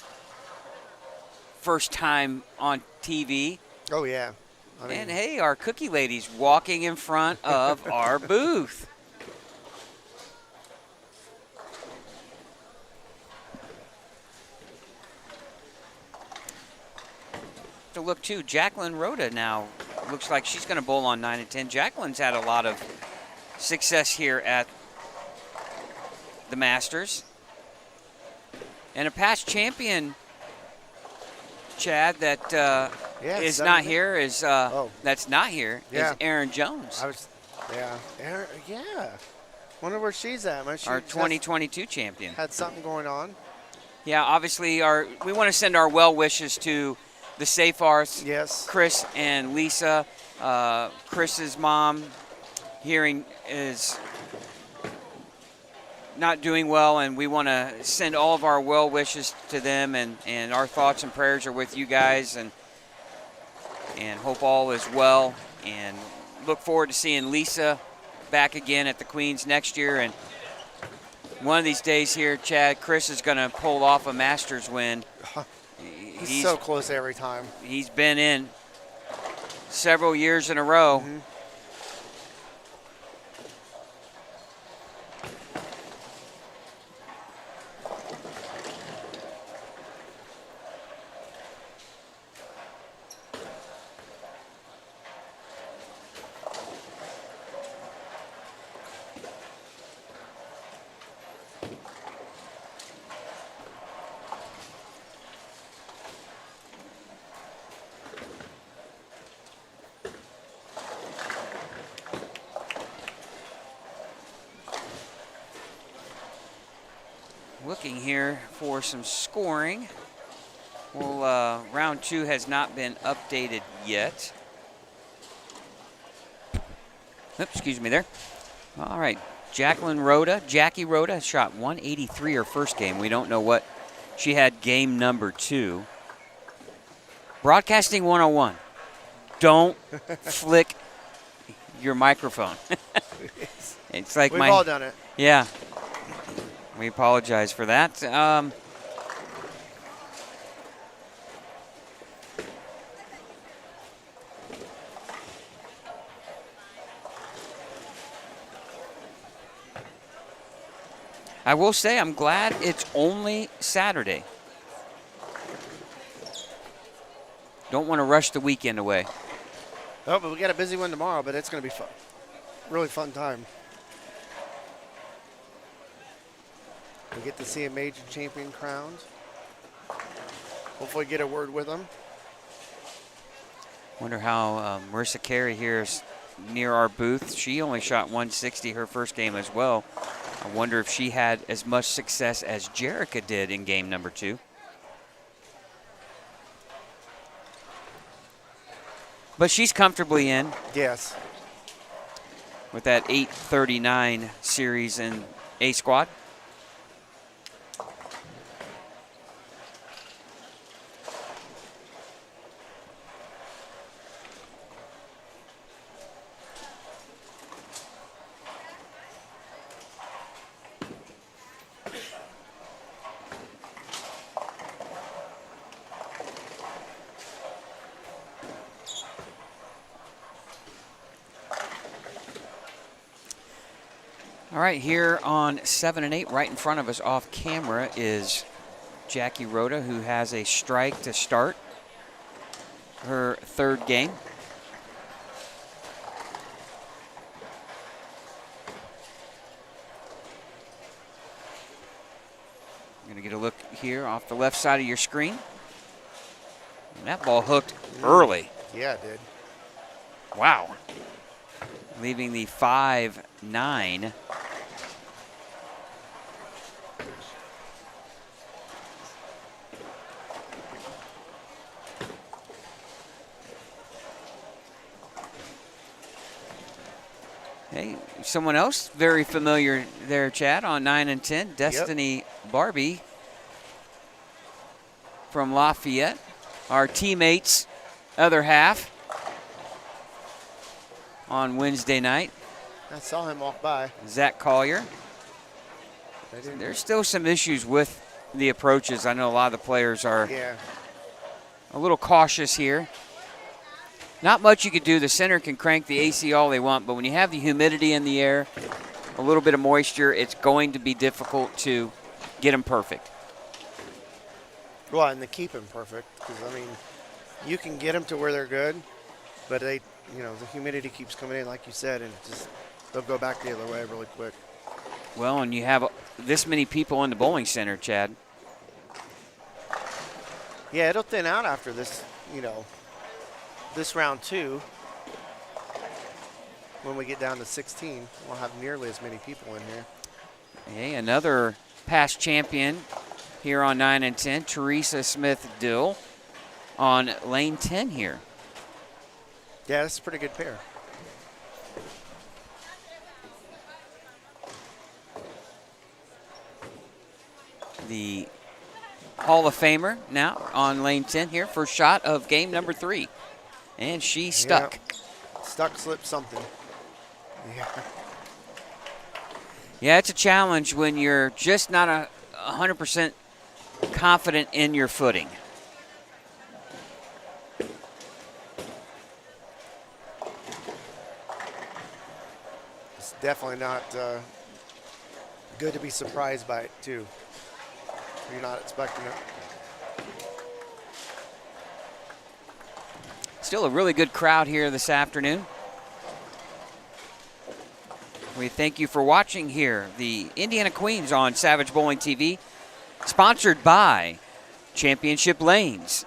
first time on TV. Oh, yeah. And hey, our cookie lady's walking in front of our booth. To look too, Jacqueline Rhoda now looks like she's going to bowl on 9 and 10. Jacqueline's had a lot of success here at the Masters, and a past champion, Chad, that is not here is that's not here is Aaron Jones. Aaron, wonder where she's at. Our 2022 champion. Had something going on. Yeah, obviously we want to send our well wishes to the Safars, yes, Chris and Lisa. Chris's mom, hearing, is not doing well, and we want to send all of our well wishes to them, and our thoughts and prayers are with you guys, and hope all is well, and look forward to seeing Lisa back again at the Queens next year. And one of these days here, Chad, Chris is going to pull off a Masters win. He's so close every time. He's been in several years in a row. Looking here for some scoring. Well, round 2 has not been updated yet. Oops, excuse me there. All right, Jackie Rhoda shot 183 her first game. We don't know what she had game number 2. Broadcasting 101. Don't flick your microphone. It's like we've all done it. Yeah. We apologize for that. I will say I'm glad it's only Saturday. Don't want to rush the weekend away. Oh, but we got a busy one tomorrow, but it's going to be fun. Really fun time. We get to see a major champion crowned. Hopefully get a word with them. Wonder how Marissa Carey here is near our booth. She only shot 160 her first game as well. I wonder if she had as much success as Jerica did in game number 2. But she's comfortably in Yes. with that 839 series in A squad. All right, here on 7 and 8, right in front of us off camera is Jackie Rhoda, who has a strike to start her third game. I'm going to get a look here off the left side of your screen. And that ball hooked early. Yeah, it did. Wow. Leaving the 5-9. Hey, someone else very familiar there, Chad, on 9 and 10. Destiny Barbie from Lafayette. Our teammates' other half on Wednesday night. I saw him walk by. Zach Collier. There's still some issues with the approaches. I know a lot of the players are a little cautious here. Not much you could do. The center can crank the AC all they want, but when you have the humidity in the air, a little bit of moisture, it's going to be difficult to get them perfect. Well, and to keep them perfect, because, I mean, you can get them to where they're good, but they, you know, the humidity keeps coming in, like you said, and just they'll go back the other way really quick. Well, and you have this many people in the bowling center, Chad. Yeah, it'll thin out after this, you know, this round 2. When we get down to 16, we'll have nearly as many people in here. Hey, another past champion here on 9 and 10, Teresa Smith-Dill on lane 10 here. Yeah, that's a pretty good pair. The Hall of Famer now on lane 10 here, first shot of game number 3. And she stuck. Yeah. Stuck, slipped something. Yeah. Yeah, it's a challenge when you're just not 100% confident in your footing. It's definitely not good to be surprised by it, too. You're not expecting it. Still a really good crowd here this afternoon. We thank you for watching here, the Indiana Queens on Savage Bowling TV, sponsored by Championship Lanes,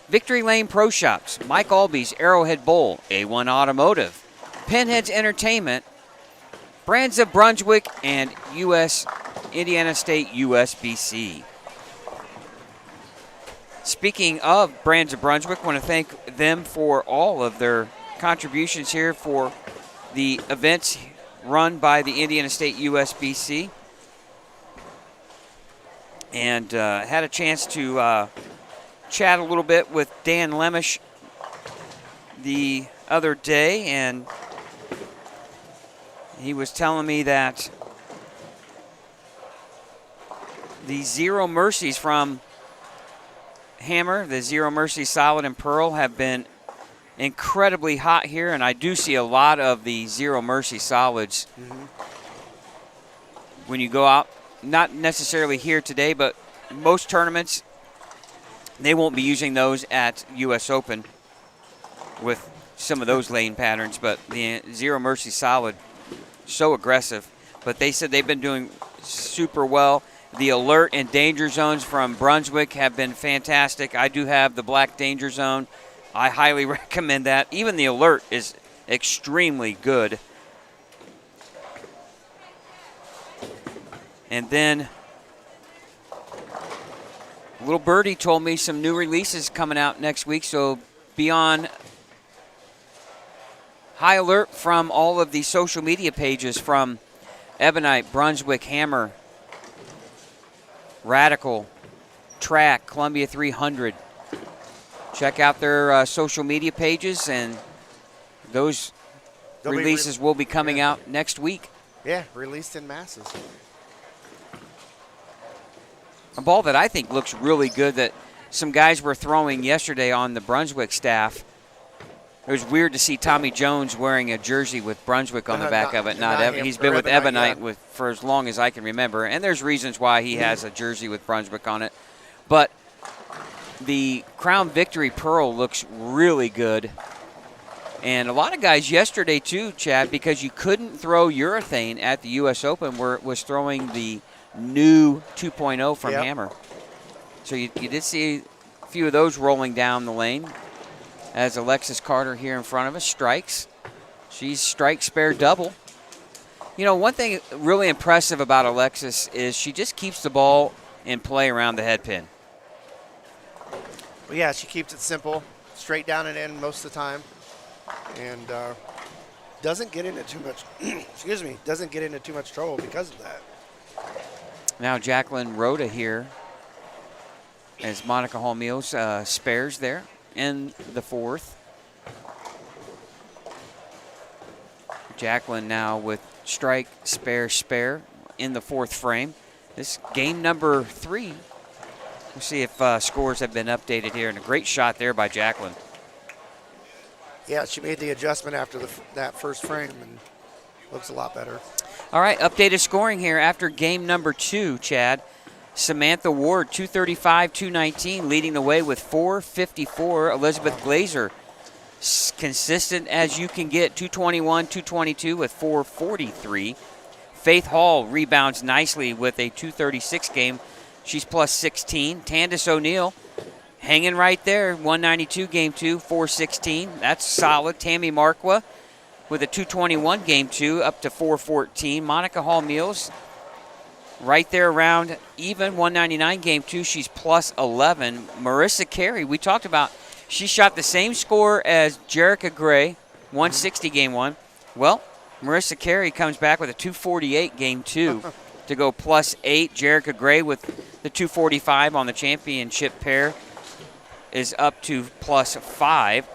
Victory Lane Pro Shops, Mike Alby's Arrowhead Bowl, A1 Automotive, Pinheads Entertainment, Brands of Brunswick, and Indiana State USBC. Speaking of Brands of Brunswick, I want to thank them for all of their contributions here for the events run by the Indiana State USBC. And had a chance to chat a little bit with Dan Lemish the other day, and he was telling me that the Zero Mercies from Hammer, the Zero Mercy Solid and Pearl, have been incredibly hot here, and I do see a lot of the Zero Mercy Solids when you go out not necessarily here today, but most tournaments, they won't be using those at U.S. Open with some of those lane patterns, but the Zero Mercy Solid, so aggressive. But they said they've been doing super well. The alert and danger zones from Brunswick have been fantastic. I do have the black danger zone. I highly recommend that. Even the alert is extremely good. And then Little Birdie told me some new releases coming out next week, so be on high alert from all of the social media pages from Ebonite, Brunswick, Hammer, Radical, Track, Columbia 300. Check out their social media pages, and those releases will be coming out next week. Yeah, released in masses. A ball that I think looks really good that some guys were throwing yesterday on the Brunswick staff. It was weird to see Tommy Jones wearing a jersey with Brunswick on the back of it. He's been with Ebonite for as long as I can remember, and there's reasons why he has a jersey with Brunswick on it. But the Crown Victory Pearl looks really good. And a lot of guys yesterday too, Chad, because you couldn't throw urethane at the U.S. Open, was throwing the new 2.0 from Hammer. So you did see a few of those rolling down the lane as Alexis Carter here in front of us strikes. She's strike spare double. You know, one thing really impressive about Alexis is she just keeps the ball in play around the head pin. Well, yeah, she keeps it simple, straight down and in most of the time, and doesn't get into too much. Excuse me, doesn't get into too much trouble because of that. Now Jacqueline Rhoda here as Monica Hall Mills spares there in the fourth. Jacqueline now with strike, spare in the fourth frame. This game number 3. We'll see if scores have been updated here. And a great shot there by Jacqueline. Yeah, she made the adjustment after that first frame and looks a lot better. All right, updated scoring here after game number 2, Chad. Samantha Ward, 235, 219, leading the way with 454. Elizabeth Glazer, consistent as you can get, 221, 222 with 443. Faith Hall rebounds nicely with a 236 game. She's plus 16. Tandis O'Neill hanging right there, 192 game 2, 416. That's solid. Tammy Marqua with a 221 game 2, up to 414. Monica Hall Mills right there around even, 199 game 2. She's plus 11. Marissa Carey, we talked about, she shot the same score as Jerica Gray, 160 game 1. Well, Marissa Carey comes back with a 248 game 2 to go plus 8. Jerica Gray with the 245 on the championship pair is up to plus 5.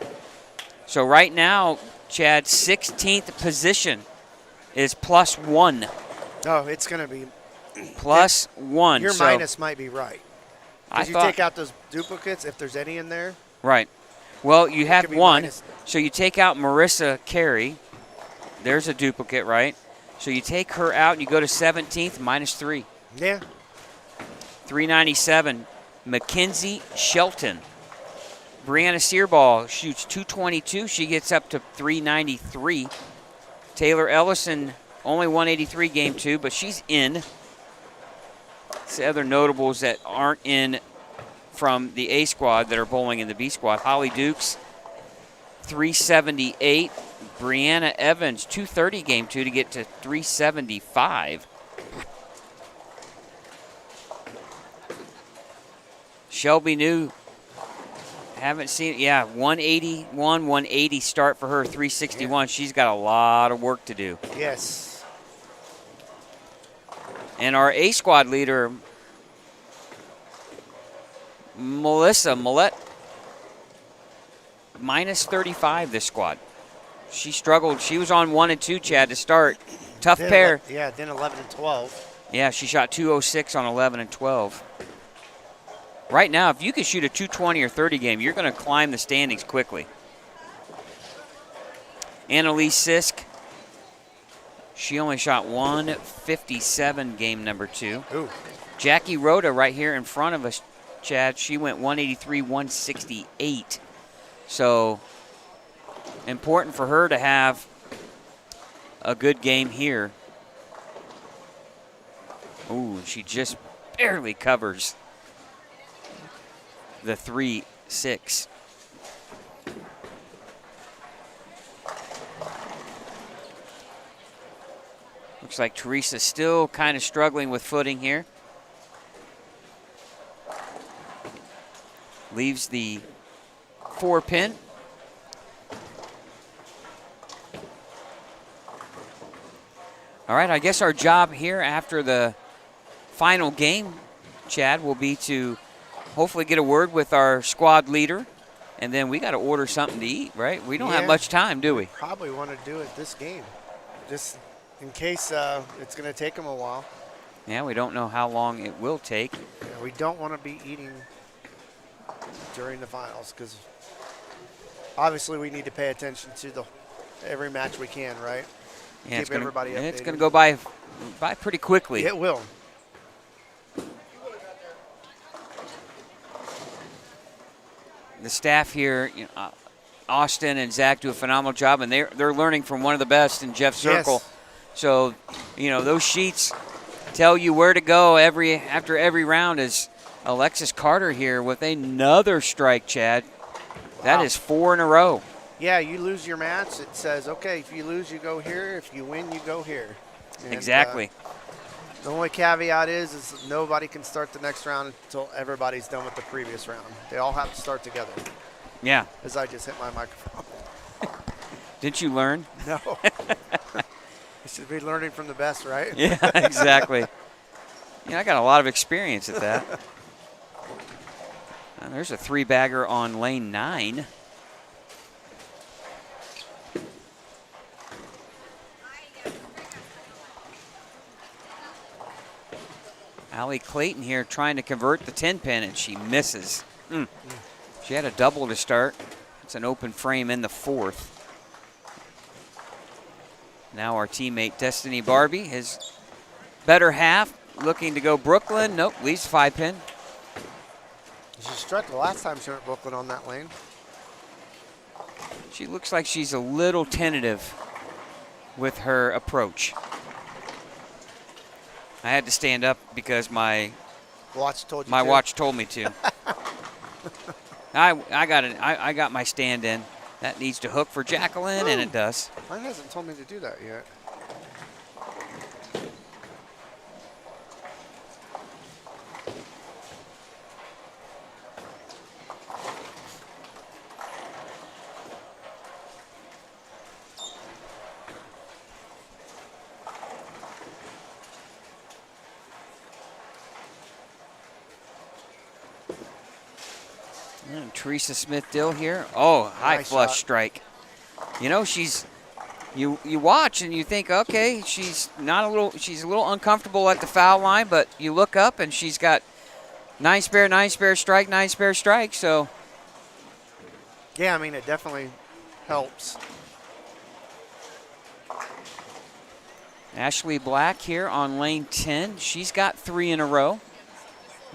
So right now, Chad, 16th position is plus 1. Oh, it's going to be plus 1. Your minus might be right. Because you take out those duplicates, if there's any in there. Right. Well, you have 1. Minus. So you take out Marissa Carey. There's a duplicate, right? So you take her out and you go to 17th, minus 3. Yeah. 397, Mackenzie Shelton. Brianna Searball shoots 222. She gets up to 393. Taylor Ellison, only 183 game 2, but she's in. It's the other notables that aren't in from the A squad that are bowling in the B squad. Holly Dukes, 378. Brianna Evans, 230 game 2 to get to 375. Shelby New, haven't seen it. Yeah, 181, 180 start for her, 361. Yeah. She's got a lot of work to do. Yes. And our A squad leader, Melissa Millette, minus 35 this squad. She struggled. She was on 1 and 2, Chad, to start. Tough pair. Yeah, then 11 and 12. Yeah, she shot 206 on 11 and 12. Right now, if you can shoot a 220 or 30 game, you're going to climb the standings quickly. Annalise Sisk She only shot 157 game number 2. Ooh. Jackie Rhoda right here in front of us, Chad, she went 183, 168. So important for her to have a good game here. Ooh, she just barely covers the 3-6. Looks like Teresa's still kind of struggling with footing here. Leaves the 4-pin. All right, I guess our job here after the final game, Chad, will be to hopefully get a word with our squad leader, and then we got to order something to eat, right? We don't have much time, do we? Probably want to do it this game, just in case it's going to take them a while. Yeah, we don't know how long it will take. Yeah, we don't want to be eating during the finals because obviously we need to pay attention to every match we can, right? Yeah, Keep everybody updated. It's going to go by pretty quickly. It will. The staff here, Austin and Zach do a phenomenal job, and they're learning from one of the best in Jeff Circle. Yes. So, those sheets tell you where to go after every round. Is Alexis Carter here with another strike, Chad. That is 4 in a row. Yeah, you lose your match, it says, okay, if you lose, you go here. If you win, you go here. And, Exactly. The only caveat is nobody can start the next round until everybody's done with the previous round. They all have to start together. Yeah. As I just hit my microphone. Didn't you learn? No. You should be learning from the best, right? Yeah, exactly. I got a lot of experience at that. And there's a 3-bagger on lane 9. Allie Clayton here trying to convert the 10-pin, and she misses. She had a double to start. It's an open frame in the 4th. Now our teammate Destiny Barbie, his better half, looking to go Brooklyn. Nope, leaves 5-pin. She struck the last time she went Brooklyn on that lane. She looks like she's a little tentative with her approach. I had to stand up because my watch told you watch told me to. I got my stand in. That needs to hook for Jacqueline, and it does. Mine hasn't told me to do that yet. And Teresa Smith-Dill here. Oh, high Nice flush shot. strike. She's you watch and you think, okay, she's a little uncomfortable at the foul line, but you look up and she's got 9 spare, 9 spare strike, 9 spare strike. So yeah, I mean it definitely helps. Ashley Black here on lane 10. She's got 3 in a row.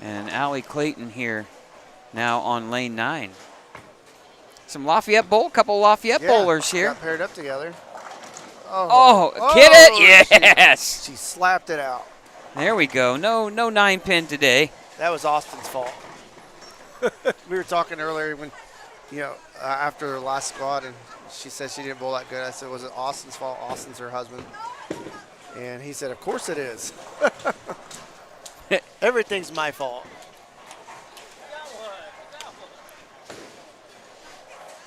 And Allie Clayton here now on lane 9. Some Lafayette Bowl, couple Lafayette bowlers here. Got paired up together. Oh, get it? Yes. She slapped it out. There we go. No 9-pin today. That was Austin's fault. We were talking earlier when, after her last squad, and she said she didn't bowl that good. I said, was it Austin's fault? Austin's her husband. And he said, of course it is. Everything's my fault.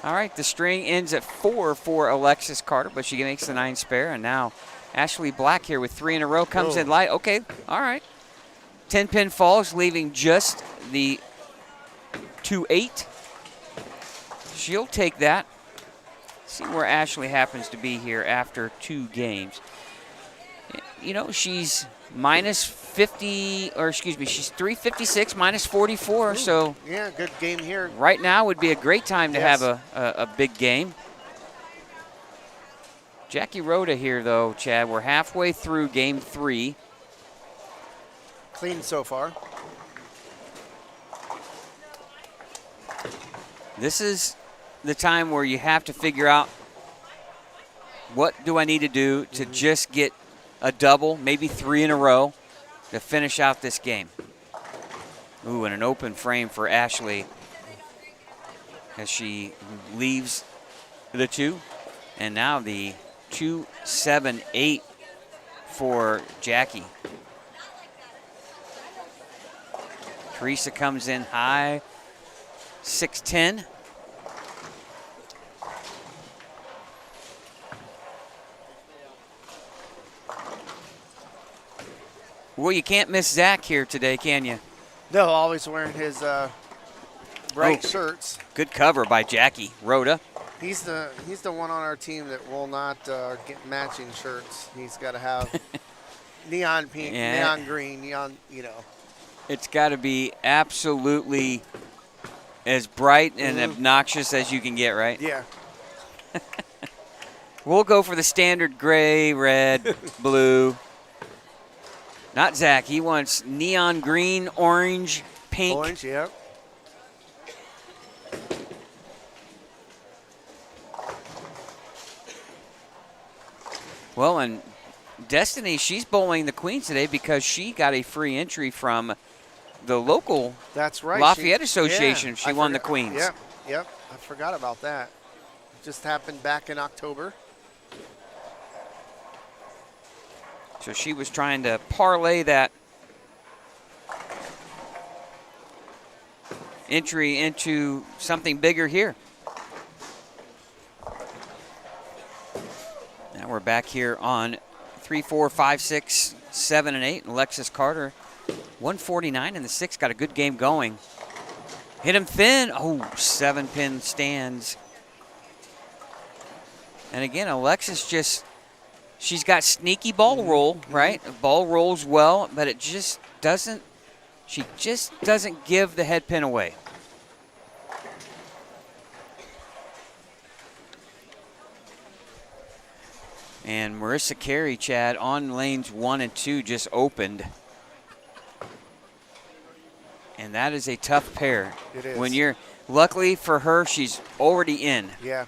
All right, the string ends at 4 for Alexis Carter, but she makes the 9 spare, and now Ashley Black here with 3 in a row comes in light. Okay, all right. 10-pin falls, leaving just the 2-8. She'll take that. See where Ashley happens to be here after 2 games. She's minus 50, or excuse me, she's 356, minus 44. Ooh, so yeah, good game here. Right now would be a great time to have a big game. Jackie Rhoda here, though, Chad. We're halfway through game 3. Clean so far. This is the time where you have to figure out what do I need to do to just get a double, maybe 3 in a row, to finish out this game. Ooh, and an open frame for Ashley as she leaves the 2. And now the 2-7-8 for Jackie. Teresa comes in high, 6-10. Well, you can't miss Zach here today, can you? No, always wearing his bright shirts. Good cover by Jackie Rhoda. He's the one on our team that will not get matching shirts. He's got to have neon pink, neon green, neon, you know. It's got to be absolutely as bright and obnoxious as you can get, right? Yeah. We'll go for the standard gray, red, blue. Not Zach. He wants neon green, orange, pink. Orange, yep. Well, and Destiny, she's bowling the Queens today because she got a free entry from the local That's right. Lafayette Association. Yeah, She won the Queens. Yep. I forgot about that. It just happened back in October. So she was trying to parlay that entry into something bigger here. Now we're back here on 3, 4, 5, 6, 7, and 8. And Alexis Carter, 149 in the 6, got a good game going. Hit him thin. Oh, 7-pin stands. And again, Alexis just, she's got sneaky ball roll, right? The ball rolls well, but it just doesn't, she just doesn't give the head pin away. And Marissa Carey, Chad, on lanes 1 and 2 just opened. And that is a tough pair. It is. When you're, luckily for her, she's already in. Yeah.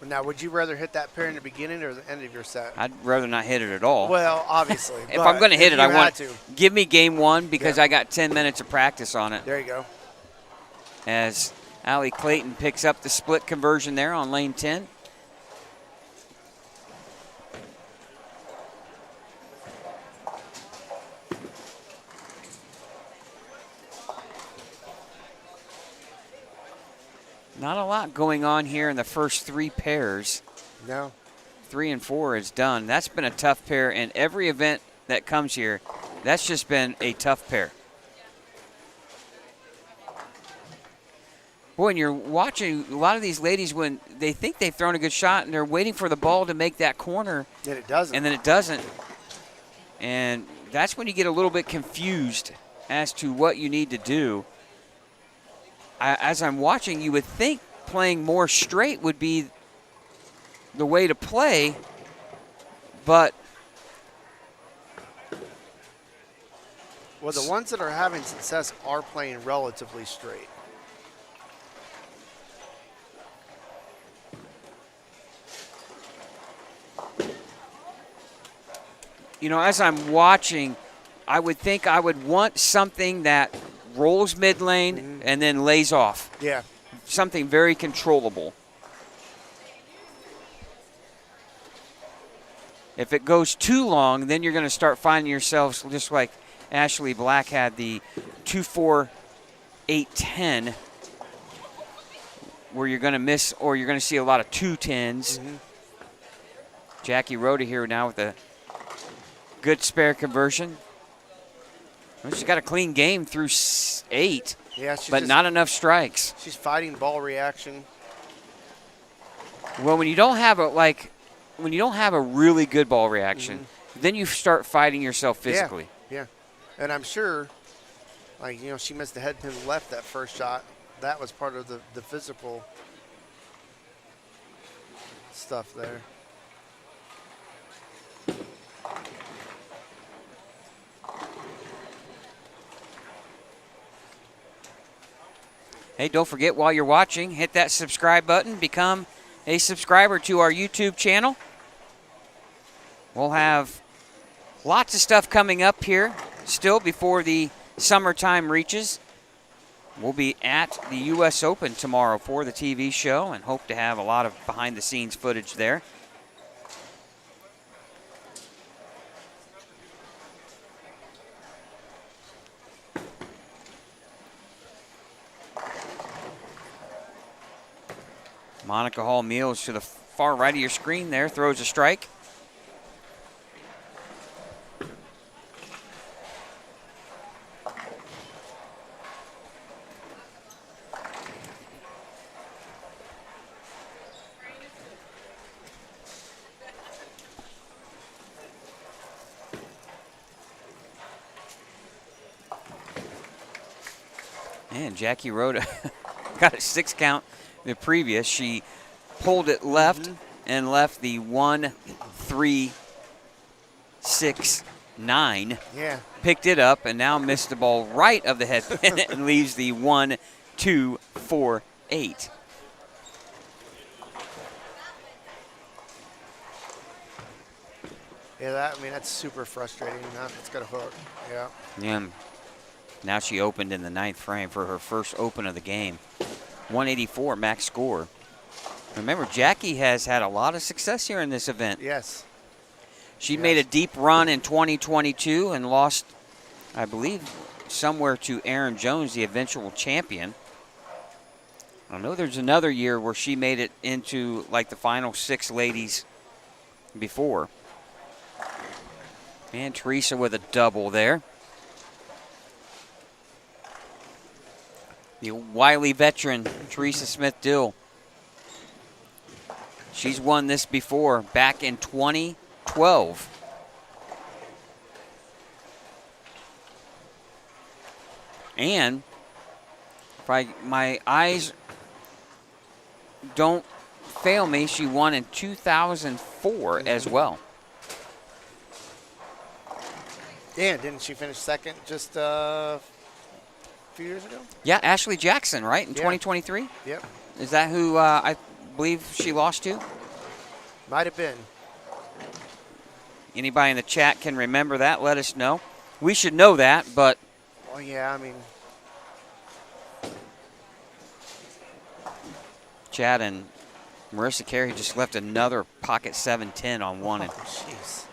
Now, would you rather hit that pair in the beginning or the end of your set? I'd rather not hit it at all. Well, obviously. If I'm going to hit it, I want to. Give me game 1 because I got 10 minutes of practice on it. There you go. As Allie Clayton picks up the split conversion there on lane 10. Not a lot going on here in the first 3 pairs. No. 3 and 4 is done. That's been a tough pair, and every event that comes here, that's just been a tough pair. Boy, and you're watching a lot of these ladies when they think they've thrown a good shot and they're waiting for the ball to make that corner. And it doesn't. And then it doesn't. And that's when you get a little bit confused as to what you need to do. As I'm watching, you would think playing more straight would be the way to play, but well, the ones that are having success are playing relatively straight. You know, as I'm watching, I would think I would want something that rolls mid lane and then lays off. Yeah. Something very controllable. If it goes too long, then you're going to start finding yourselves just like Ashley Black had the 2-4-8-10, where you're going to miss or you're going to see a lot of 2-10s. Jackie Rhoda here now with a good spare conversion. Well, she's got a clean game through 8, Yeah, but not enough strikes. She's fighting ball reaction. Well, when you don't have a really good ball reaction, then you start fighting yourself physically. Yeah. And I'm sure, like, you know, she missed the head pin left that first shot. That was part of the physical stuff there. Hey, don't forget while you're watching, hit that subscribe button. Become a subscriber to our YouTube channel. We'll have lots of stuff coming up here still before the summertime reaches. We'll be at the U.S. Open tomorrow for the TV show and hope to have a lot of behind-the-scenes footage there. Monica Hall Meals to the far right of your screen there, throws a strike. And Jackie Rhoda got a 6 count the previous. She pulled it left and left the 1, 3, 6, 9. Yeah. Picked it up and now missed the ball right of the head pin and leaves the 1, 2, 4, 8. Yeah, that's super frustrating. It's got a hook. Yeah. And now she opened in the 9th frame for her first open of the game. 184 max score. Remember, Jackie has had a lot of success here in this event. Yes. She made a deep run in 2022 and lost, I believe, somewhere to Aaron Jones, the eventual champion. I know there's another year where she made it into like the final 6 ladies before. And Teresa with a double there. The wily veteran, Teresa Smith-Dill. She's won this before, back in 2012. And if my eyes don't fail me, she won in 2004 as well. Yeah, didn't she finish second just a few years ago? Yeah, Ashley Jackson, right, in 2023? Yep. Is that who I believe she lost to? Might have been. Anybody in the chat can remember that, let us know. We should know that, but... Well, yeah, I mean... Chad and Marissa Carey just left another pocket 7-10 on one. Oh, jeez.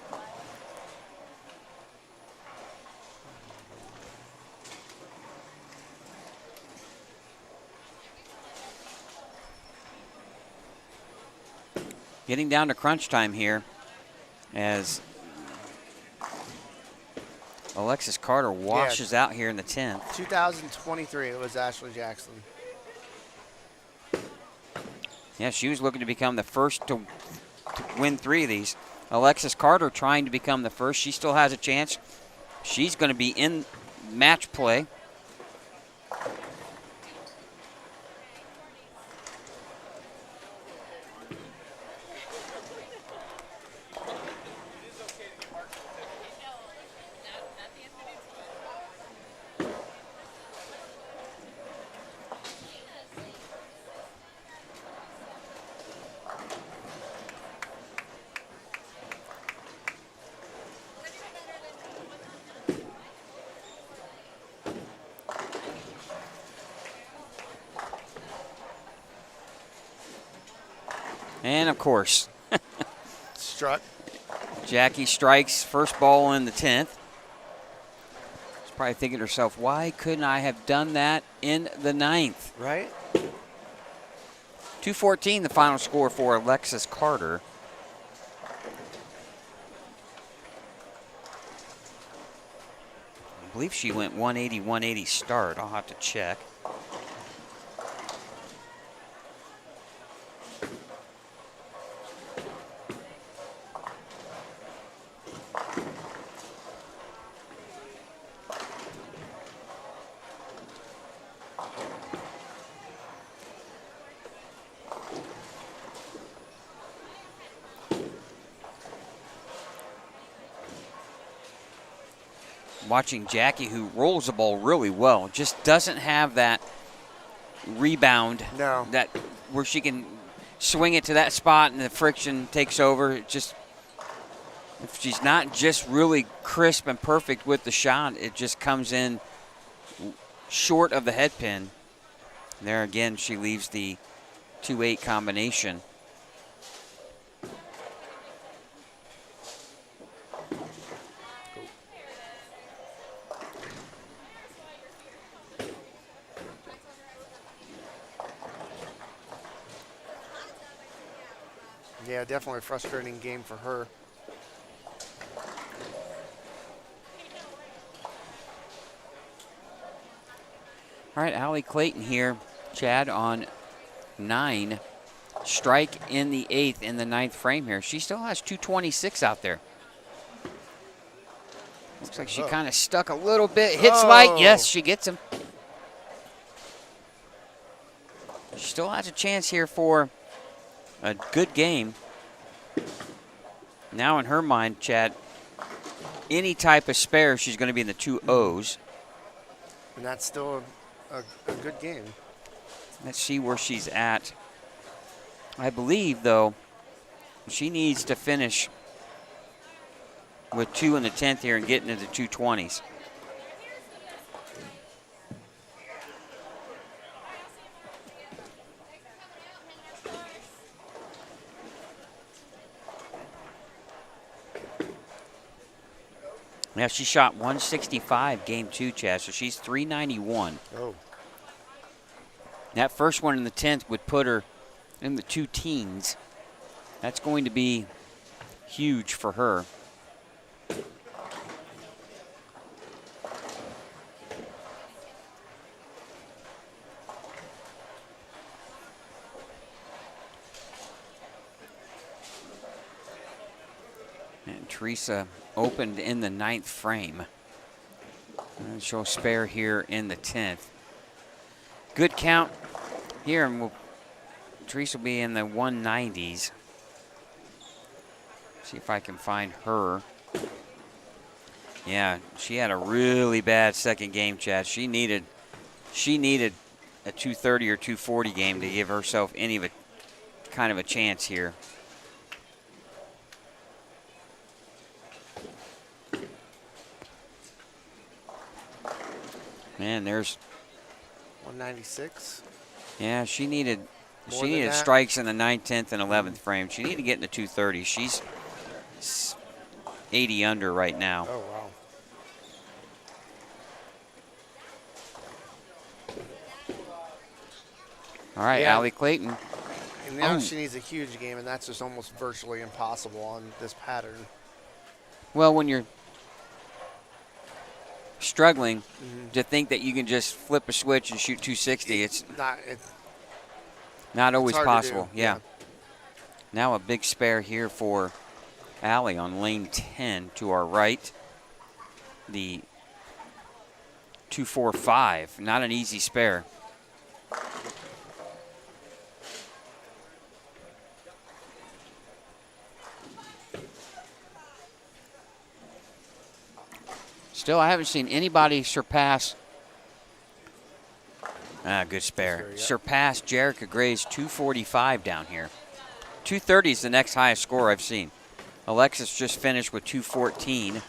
Getting down to crunch time here as Alexis Carter washes out here in the 10th. 2023, it was Ashley Jackson. Yeah, she was looking to become the first to win 3 of these. Alexis Carter trying to become the first. She still has a chance. She's going to be in match play. And, of course, Struck. Jackie strikes first ball in the 10th. She's probably thinking to herself, why couldn't I have done that in the 9th? Right? 214 the final score for Alexis Carter. I believe she went 180 start. I'll have to check. watching Jackie, who rolls the ball really well, just doesn't have that rebound. No. That where she can swing it to that spot and the friction takes over. It just, if she's not just really crisp and perfect with the shot, it just comes in short of the head pin. There again, she leaves the 2-8 combination. Yeah, definitely a frustrating game for her. All right, Allie Clayton here, Chad, on 9. Strike in the 8th, in the 9th frame here. She still has 226 out there. Looks like she kind of stuck a little bit. Hits light. Yes, she gets him. She still has a chance here for a good game. Now in her mind, Chad, any type of spare, she's going to be in the 2-0s. And that's still a good game. Let's see where she's at. I believe, though, she needs to finish with 2 in the 10th here and get into the 220s. Now, she shot 165 game 2, Chad, so she's 391. Oh. That first one in the 10th would put her in the 2 teens. That's going to be huge for her. And Teresa opened in the 9th frame. And she'll spare here in the 10th. Good count here, and Teresa will be in the 190s. See if I can find her. Yeah, she had a really bad second game, Chad. She needed a 230 or 240 game to give herself any of a kind of a chance here. Man, there's 196. Yeah, she needed More than that. strikes in the 9th, 10th, and 11th frame. She needed to get in the 230. She's 80 under right now. Oh, wow. All right, Yeah. Allie Clayton. And now she needs a huge game, and that's just almost virtually impossible on this pattern. Well, when you're struggling to think that you can just flip a switch and shoot 260, it's not always hard to possible. do. Yeah. Now a big spare here for Allie on lane 10 to our right. The 245, not an easy spare. Still, I haven't seen anybody surpass. Good spare. Yep. Surpass Jerica Gray's 245 down here. 230 is the next highest score I've seen. Alexis just finished with 214.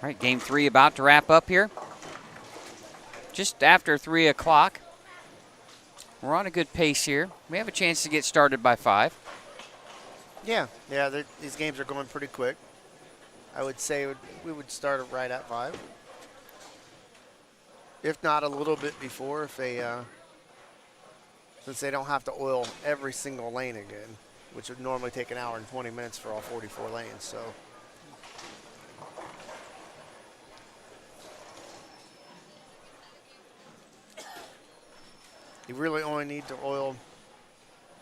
All right, game 3 about to wrap up here. Just after 3 o'clock. We're on a good pace here. We have a chance to get started by 5. Yeah, these games are going pretty quick. I would say we would start right at 5. If not a little bit before, if they, since they don't have to oil every single lane again, which would normally take an hour and 20 minutes for all 44 lanes. So. You really only need to oil,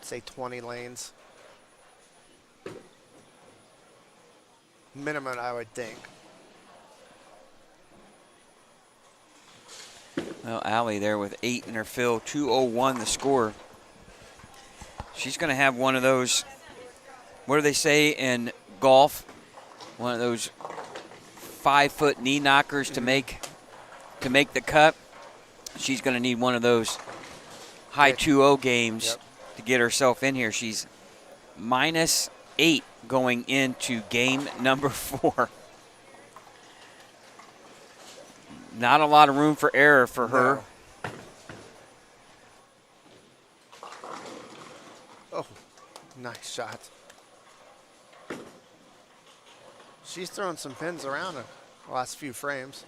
say, 20 lanes. Minimum, I would think. Well, Allie there with 8 in her fill, 2:01 the score. She's going to have one of those, what do they say in golf? One of those 5-foot knee knockers to make the cut. She's going to need one of those high 2-0 games to get herself in here. She's -8 going into game number 4. Not a lot of room for error for her. Oh, nice shot. She's throwing some pins around the last few frames.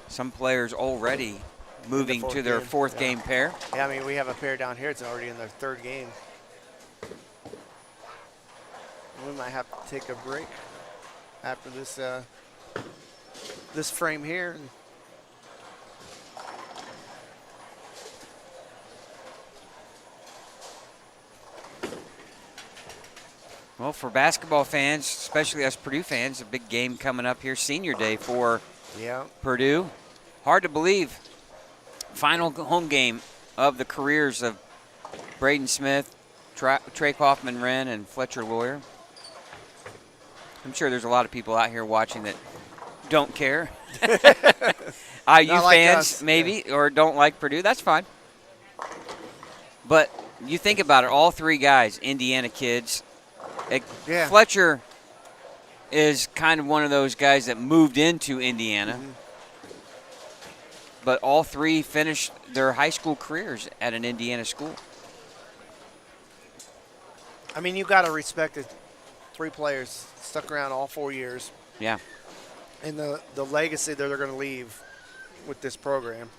Some players already moving to their 4th game pair. Yeah, I mean, we have a pair down here. It's already in their 3rd game. We might have to take a break after this this frame here. Well, for basketball fans, especially us Purdue fans, a big game coming up here, senior day for Purdue. Hard to believe. Final home game of the careers of Braden Smith, Trey Kaufman-Wren, and Fletcher Lawyer. I'm sure there's a lot of people out here watching that don't care. IU like fans, us. maybe, or don't like Purdue. That's fine. But you think about it, all 3 guys, Indiana kids. Fletcher is kind of one of those guys that moved into Indiana. But all 3 finished their high school careers at an Indiana school. I mean, you got to respect it. 3 players stuck around all 4 years. Yeah. And the legacy that they're going to leave with this program,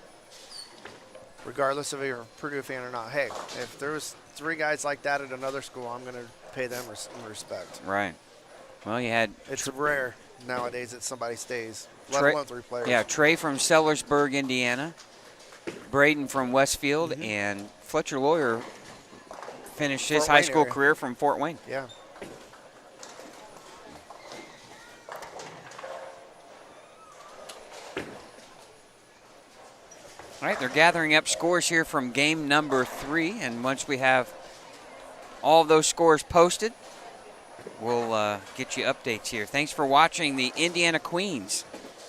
regardless of if you're a Purdue fan or not. Hey, if there was 3 guys like that at another school, I'm going to pay them respect. Right. Well, you had... It's rare nowadays that somebody stays, let alone 3 players. Yeah, Trey from Sellersburg, Indiana. Braden from Westfield. And Fletcher Lawyer finished his high school career from Fort Wayne. Yeah. All right, they're gathering up scores here from game number 3, and once we have all of those scores posted, we'll get you updates here. Thanks for watching the Indiana Queens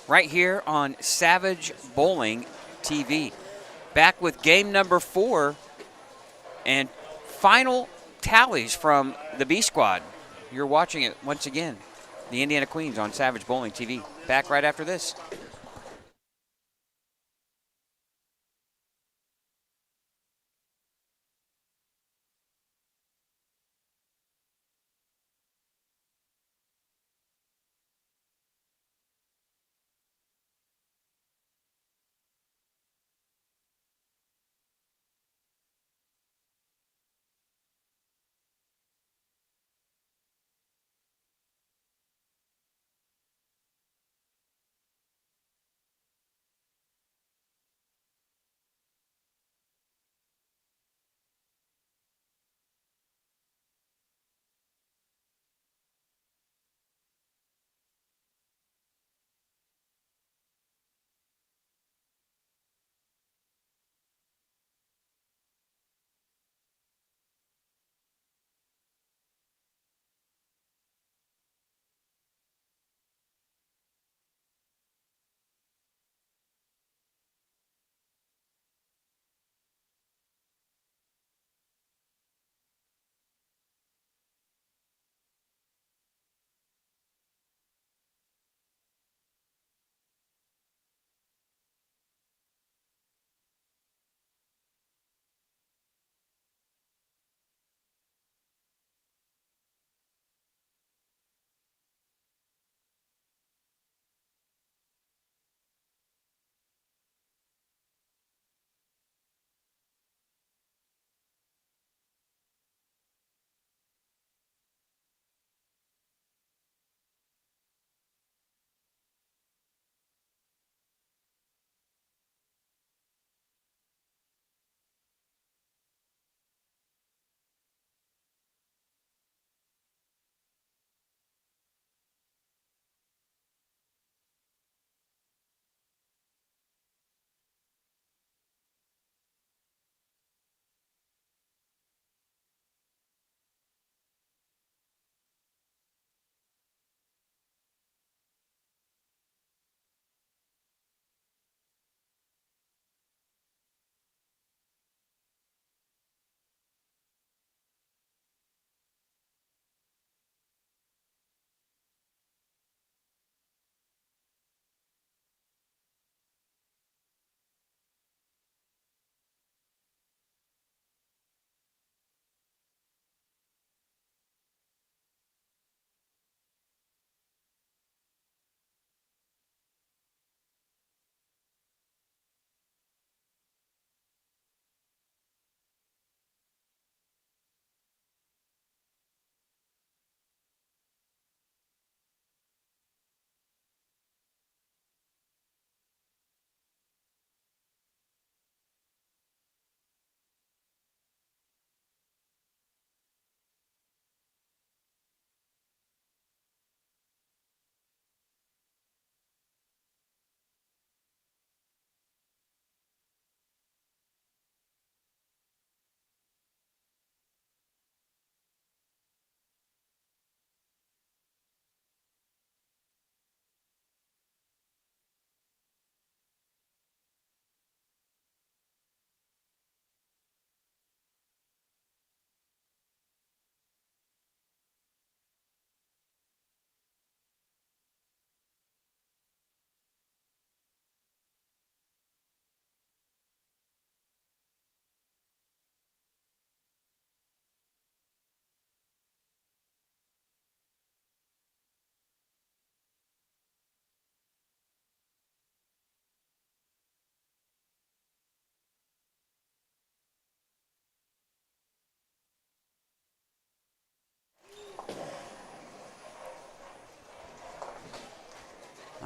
right here on Savage Bowling TV. Back with game number 4 and final tallies from the B squad. You're watching it once again, the Indiana Queens on Savage Bowling TV. Back right after this.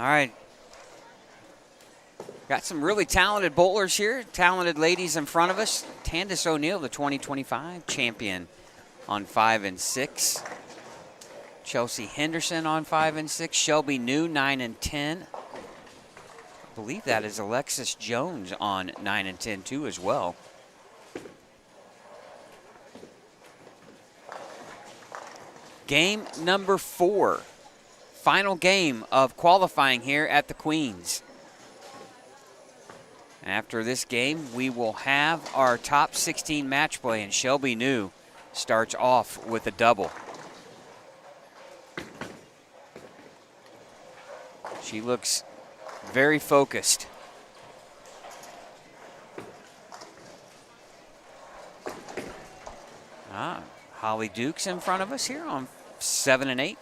All right. Got some really talented bowlers here, talented ladies in front of us. Tandis O'Neill, the 2025 champion on 5 and 6. Chelsea Henderson on 5 and 6. Shelby New, 9 and 10. I believe that is Alexis Jones on 9 and 10 too as well. Game number 4. Final game of qualifying here at the Queens. After this game, we will have our top 16 match play, and Shelby New starts off with a double. She looks very focused. Holly Dukes in front of us here on 7 and 8.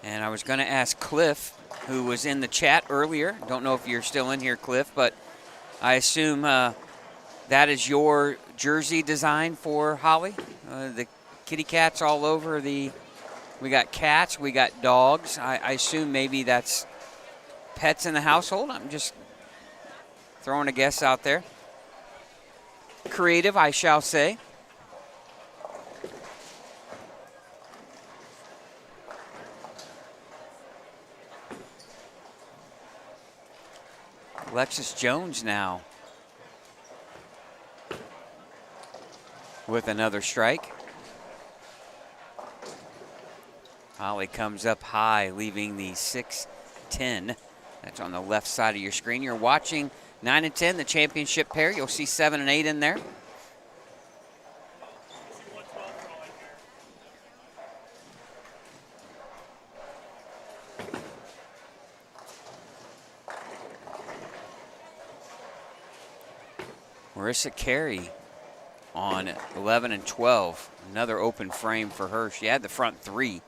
And I was going to ask Cliff, who was in the chat earlier. Don't know if you're still in here, Cliff, but I assume that is your jersey design for Holly. The kitty cats all over the. We got cats, we got dogs. I assume maybe that's pets in the household. I'm just throwing a guess out there. Creative, I shall say. Alexis Jones now with another strike. Holly comes up high, leaving the 6-10. That's on the left side of your screen. You're watching 9 and 10, the championship pair. You'll see 7 and 8 in there. Marissa Carey on 11 and 12. Another open frame for her. She had the front 3.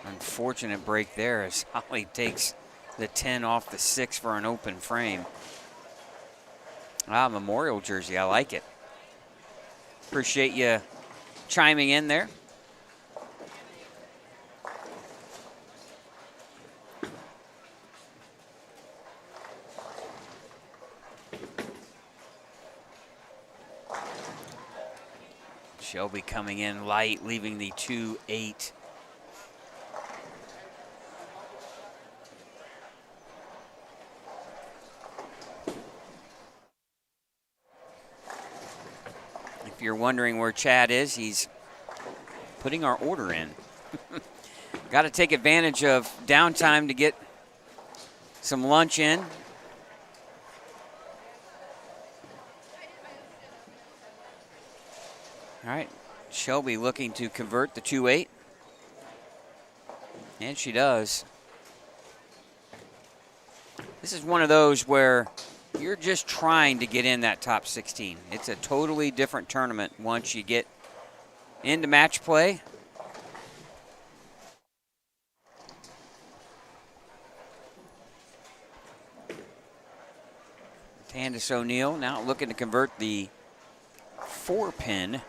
Unfortunate break there as Holly takes the 10 off the 6 for an open frame. Memorial jersey, I like it. Appreciate you chiming in there. Shelby coming in light, leaving the 2-8. If you're wondering where Chad is, he's putting our order in. Got to take advantage of downtime to get some lunch in. All right, Shelby looking to convert the 2-8. And she does. This is one of those where you're just trying to get in that top 16. It's a totally different tournament once you get into match play. Tandis O'Neill now looking to convert the 4-pin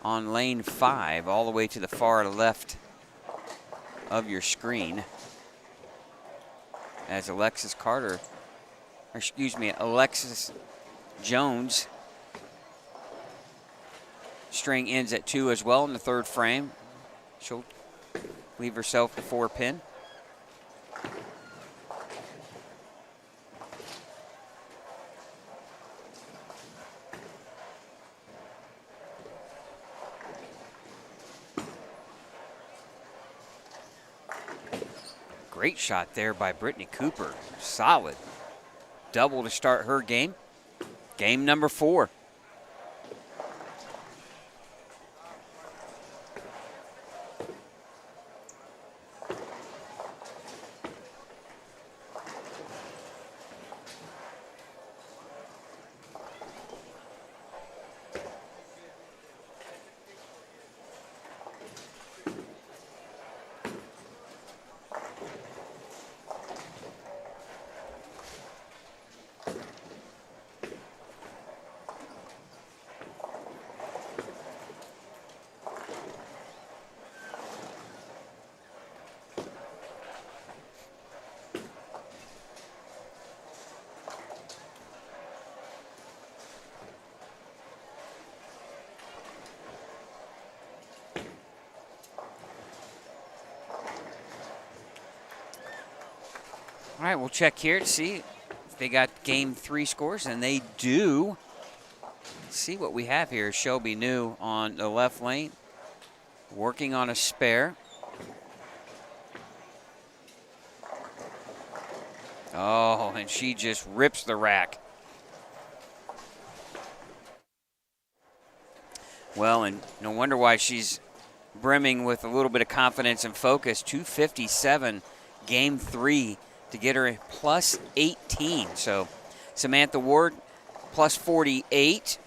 on lane 5 all the way to the far left of your screen as Alexis Jones string ends at 2 as well in the 3rd frame. She'll leave herself the 4-pin. Great shot there by Brittany Cooper. Solid double to start her game. Game number 4. All right, we'll check here to see if they got game 3 scores, and they do. Let's see what we have here. Shelby New on the left lane, working on a spare. Oh, and she just rips the rack. Well, and no wonder why she's brimming with a little bit of confidence and focus. 257 game 3 to get her a plus 18. So Samantha Ward plus 48,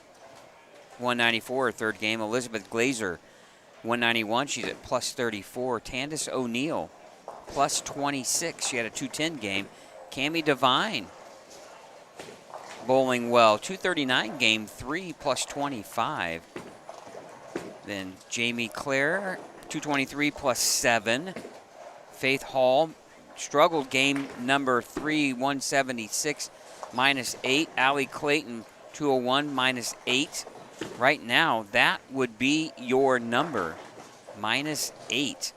194 her third game. Elizabeth Glazer 191, she's at plus 34. Candace O'Neill plus 26, she had a 210 game. Cammie Devine bowling well, 239 game 3 plus 25. Then Jamie Clare, 223 plus 7. Faith Hall struggled game number 3, 176 minus 8. Allie Clayton, 201 minus 8. Right now, that would be your number, minus 8.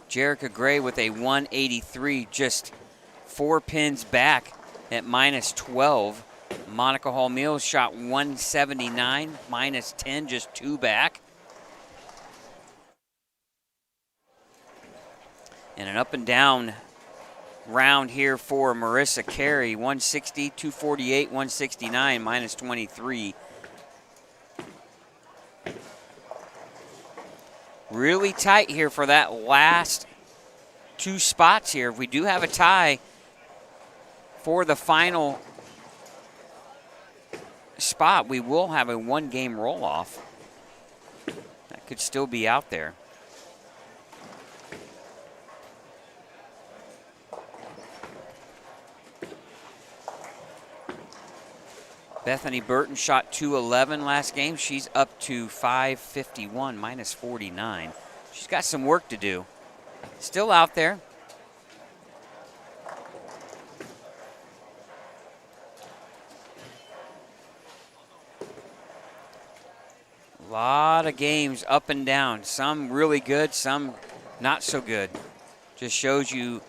Jerica Gray with a 183, just 4 pins back at minus 12. Monica Hall Mills shot 179, minus 10, just 2 back. And an up and down round here for Marissa Carey, 160, 248, 169, minus 23. Really tight here for that last 2 spots here. If we do have a tie for the final spot, we will have a 1-game roll-off. That could still be out there. Bethany Burton shot 211 last game. She's up to 551, minus 49. She's got some work to do. Still out there. A lot of games up and down. Some really good, some not so good. Just shows you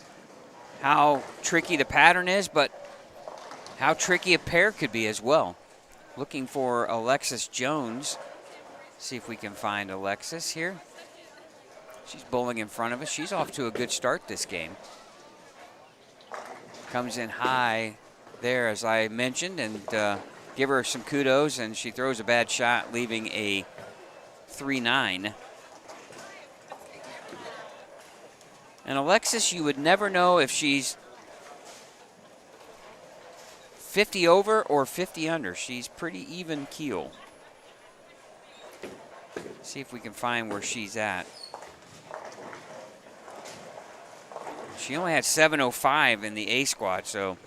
how tricky the pattern is, but how tricky a pair could be as well. Looking for Alexis Jones. See if we can find Alexis here. She's bowling in front of us. She's off to a good start this game. Comes in high there, as I mentioned, and give her some kudos, and she throws a bad shot, leaving a 3-9. And Alexis, you would never know if she's 50 over or 50 under. She's pretty even keel. See if we can find where she's at. She only had 705 in the A squad, so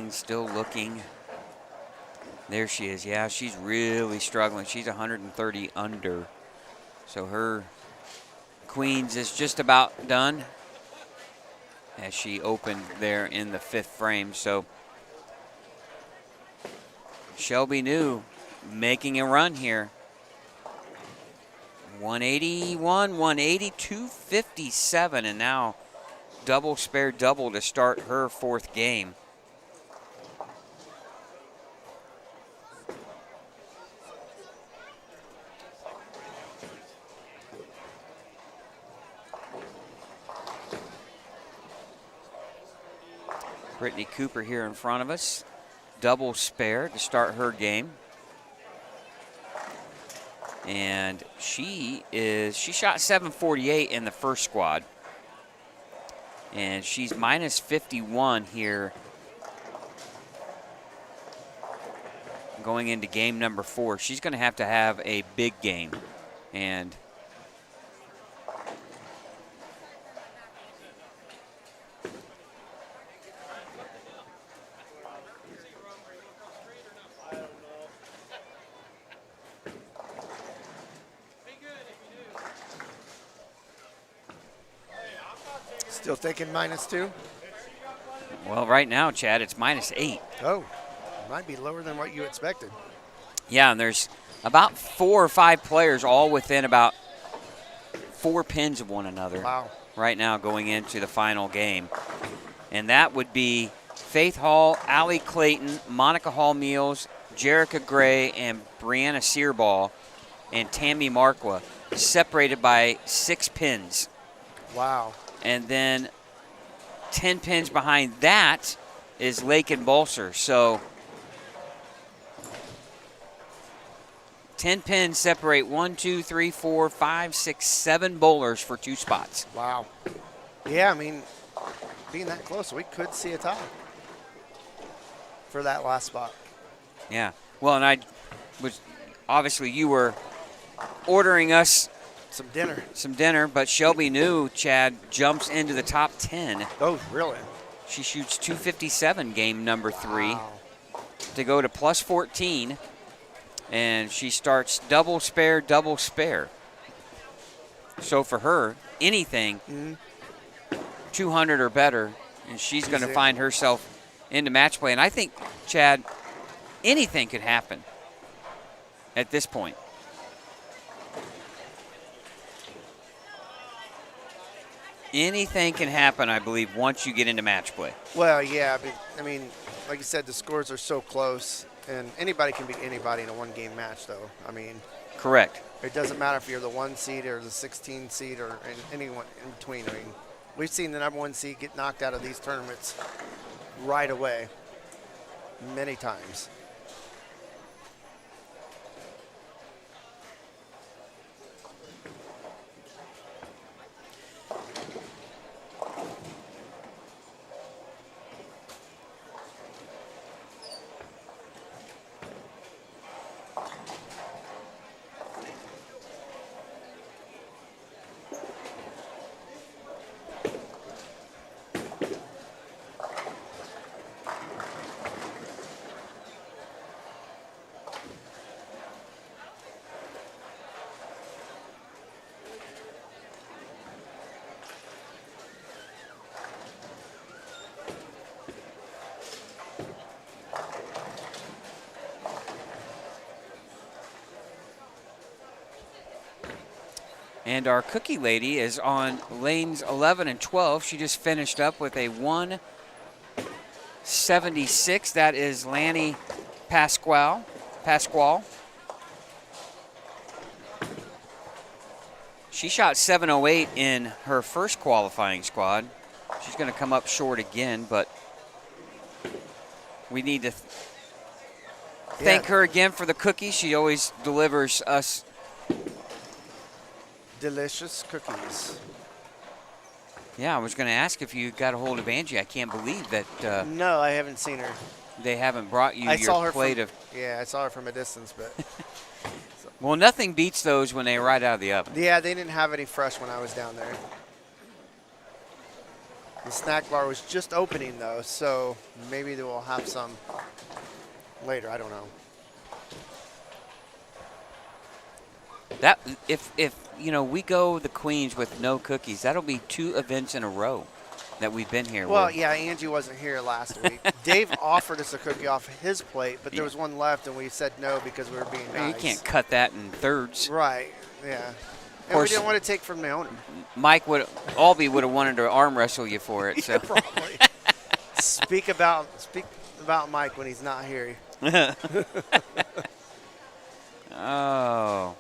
still looking. There she is. Yeah, she's really struggling. She's 130 under. So her Queens is just about done as she opened there in the 5th frame. So Shelby New making a run here. 181, 180, 257, and now double spare double to start her 4th game. Brittany Cooper here in front of us. Double spare to start her game. And she shot 748 in the first squad. And she's minus 51 here going into game number 4. She's going to have a big game. And Still thinking -2? Well, right now, Chad, it's -8. Oh, might be lower than what you expected. Yeah, and there's about 4 or 5 players all within about 4 pins of one another. Wow. Right now going into the final game. And that would be Faith Hall, Allie Clayton, Monica Hall-Meals, Jerica Gray, and Brianna Searball, and Tammy Marqua, separated by 6 pins. Wow. And then 10 pins behind that is Lake and Bolser. So 10 pins separate 1, 2, 3, 4, 5, 6, 7 bowlers for 2 spots. Wow. Yeah, I mean, being that close, we could see a tie for that last spot. Yeah. Well, and I was, obviously you were ordering us Some dinner. but Shelby New, Chad, jumps into the top 10. Oh, really? She shoots 257 game number 3 Wow. to go to plus 14. And she starts double spare, double spare. So for her, anything 200 or better, and she's going to Easy. find herself into match play. And I think, Chad, anything could happen at this point. Anything can happen, I believe, once you get into match play. Well, yeah, but, I mean, like you said, the scores are so close, and anybody can beat anybody in a one-game match, though. I mean, Correct. it doesn't matter if you're the 1 seed or the 16 seed or anyone in between. I mean, we've seen the number 1 seed get knocked out of these tournaments right away many times. And our cookie lady is on lanes 11 and 12. She just finished up with a 176. That is Lanny Pasquale. She shot 708 in her first qualifying squad. She's going to come up short again, but we need to thank her again for the cookies. She always delivers us Delicious cookies. Yeah, I was going to ask if you got a hold of Angie. I can't believe that No, I haven't seen her. they haven't brought you I saw your her plate from, of. Yeah, I saw her from a distance, but Well, nothing beats those when they are right out of the oven. yeah, they didn't have any fresh when I was down there. The snack bar was just opening though, so maybe they will have some later. I don't know. That if you know we go the Queens with no cookies, that'll be 2 events in a row that we've been here. Well, with. yeah, Angie wasn't here last week. Dave offered us a cookie off his plate, but there was one left, and we said no because we were being nice. You can't cut that in thirds. Right, yeah. And we course- didn't want to take from the owner. Mike Albee would have wanted to arm wrestle you for it. So. Yeah, probably. Speak about Mike when he's not here. Oh.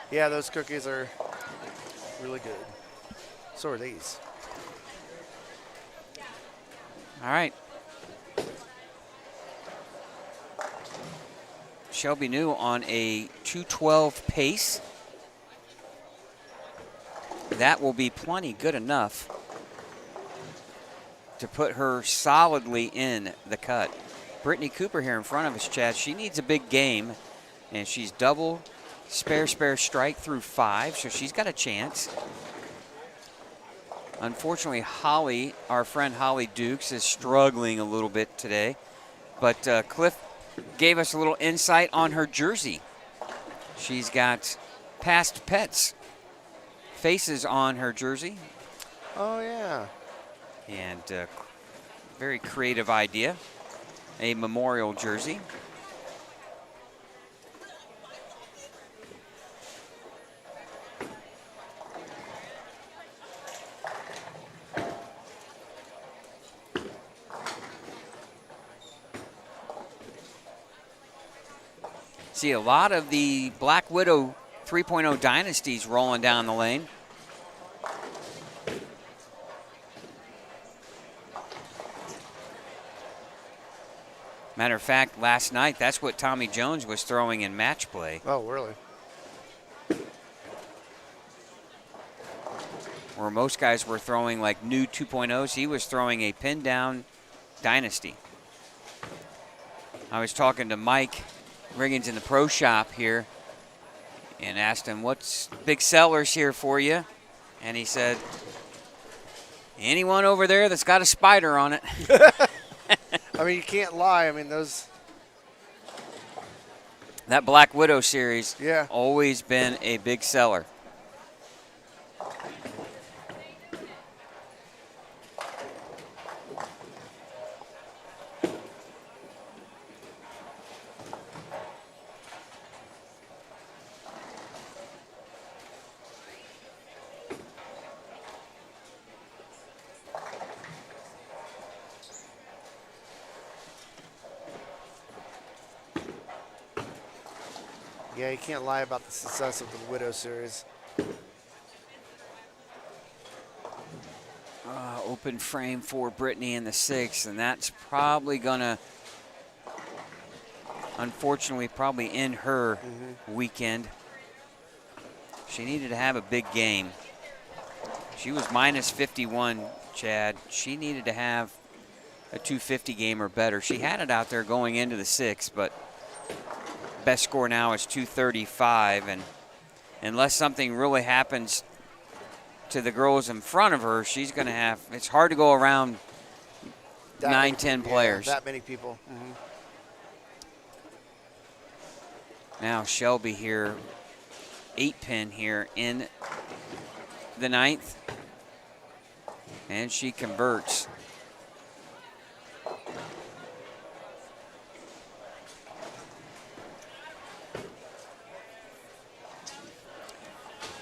Yeah, those cookies are really good. So are these. All right. Shelby New on a 212 pace. That will be plenty good enough to put her solidly in the cut. Brittany Cooper here in front of us, Chad. She needs a big game, and she's double spare strike through 5, so she's got a chance. Unfortunately, Holly, our friend Holly Dukes, is struggling a little bit today. But Cliff gave us a little insight on her jersey. She's got past pets faces on her jersey. Oh, yeah. And very creative idea. A memorial jersey. See a lot of the Black Widow 3.0 dynasties rolling down the lane. Matter of fact, last night, that's what Tommy Jones was throwing in match play. Oh, really? Where most guys were throwing like new 2.0s, he was throwing a pin down dynasty. I was talking to Mike Riggins in the pro shop here and asked him, what's big sellers here for you? And he said, anyone over there that's got a spider on it. I mean, you can't lie. I mean, those. That Black Widow series, Yeah. always been a big seller. Yeah, you can't lie about the success of the Widow series. Open frame for Brittany in the 6th, and that's probably going to, unfortunately, probably end her weekend. She needed to have a big game. She was minus 51, Chad. She needed to have a 250 game or better. She had it out there going into the 6th, but best score now is 235, and unless something really happens to the girls in front of her, she's going to have, it's hard to go around 9-10 players. That many people. Now Shelby here, 8-pin here in the 9th, and she converts.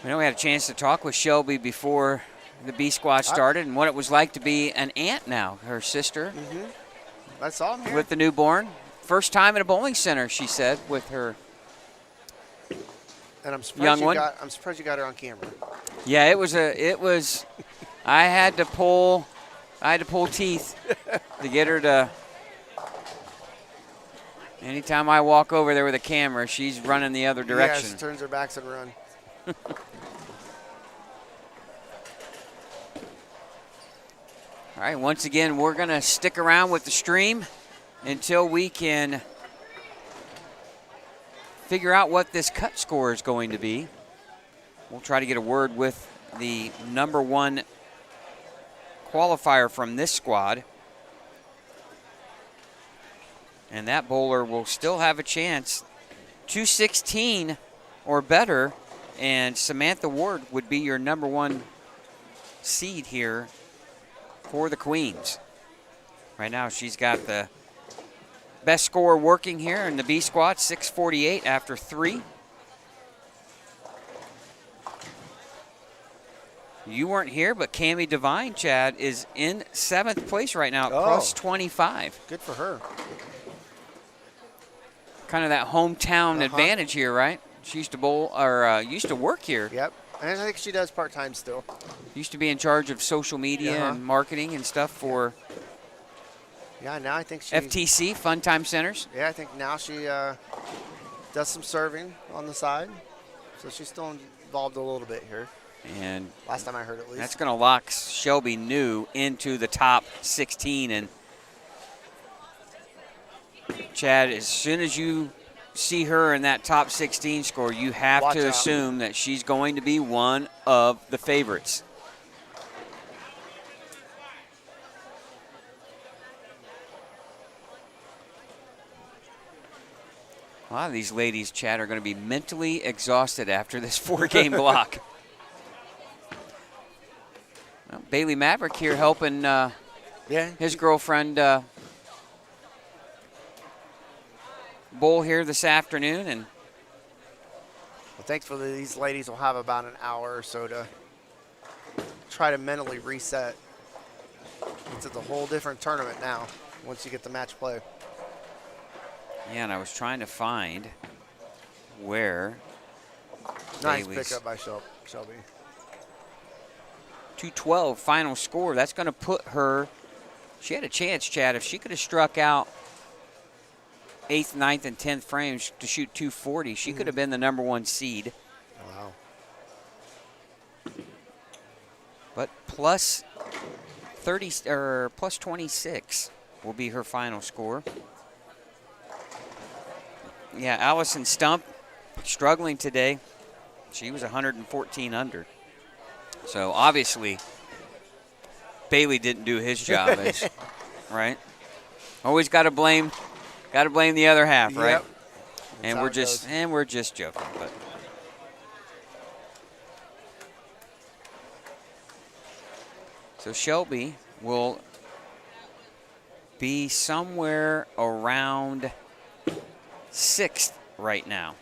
I know we had a chance to talk with Shelby before the B squad started and what it was like to be an aunt now, her sister. I saw him here. With the newborn. First time at a bowling center, she said, with her and I'm surprised young you one. I'm surprised you got her on camera. Yeah, it was I had to pull teeth to get her to. Anytime I walk over there with a camera, she's running the other direction. Yeah, she turns her backs and run. All right, once again, we're going to stick around with the stream until we can figure out what this cut score is going to be. We'll try to get a word with the #1 qualifier from this squad. And that bowler will still have a chance. 216 or better, and Samantha Ward would be your #1 seed here for the Queens. Right now she's got the best score working here in the B squad, 648 after 3. You weren't here, but Cammie Devine, Chad, is in 7th place right now, plus 25. Good for her. Kind of that hometown advantage here, right? She used to bowl, or used to work here. Yep, and I think she does part-time still. Used to be in charge of social media and marketing and stuff for Yeah, now I think she FTC, Fun Time Centers. Yeah, I think now she does some serving on the side, so she's still involved a little bit here. And last time I heard, at least. That's going to lock Shelby New into the top 16. And Chad, as soon as you see her in that top 16 score, you have Watch to out. assume that she's going to be one of the favorites. A lot of these ladies, Chad, are going to be mentally exhausted after this 4-game block. Well, Bailey Maverick here helping his girlfriend bowl here this afternoon. And well, thankfully, these ladies will have about an hour or so to try to mentally reset. It's a whole different tournament now once you get the match play. yeah, and I was trying to find where Nice Bailey's pickup by Shelby. 212 final score. That's going to put her, she had a chance, Chad, if she could have struck out 8th, 9th, and 10th frames to shoot 240, she could have been the #1 seed. Wow. But plus 30 or plus 26 will be her final score. Yeah, Allison Stump struggling today. She was 114 under. So obviously Bailey didn't do his job, right? Always got to blame the other half, right? Yep. And we're just joking, but so Shelby will be somewhere around 6th right now.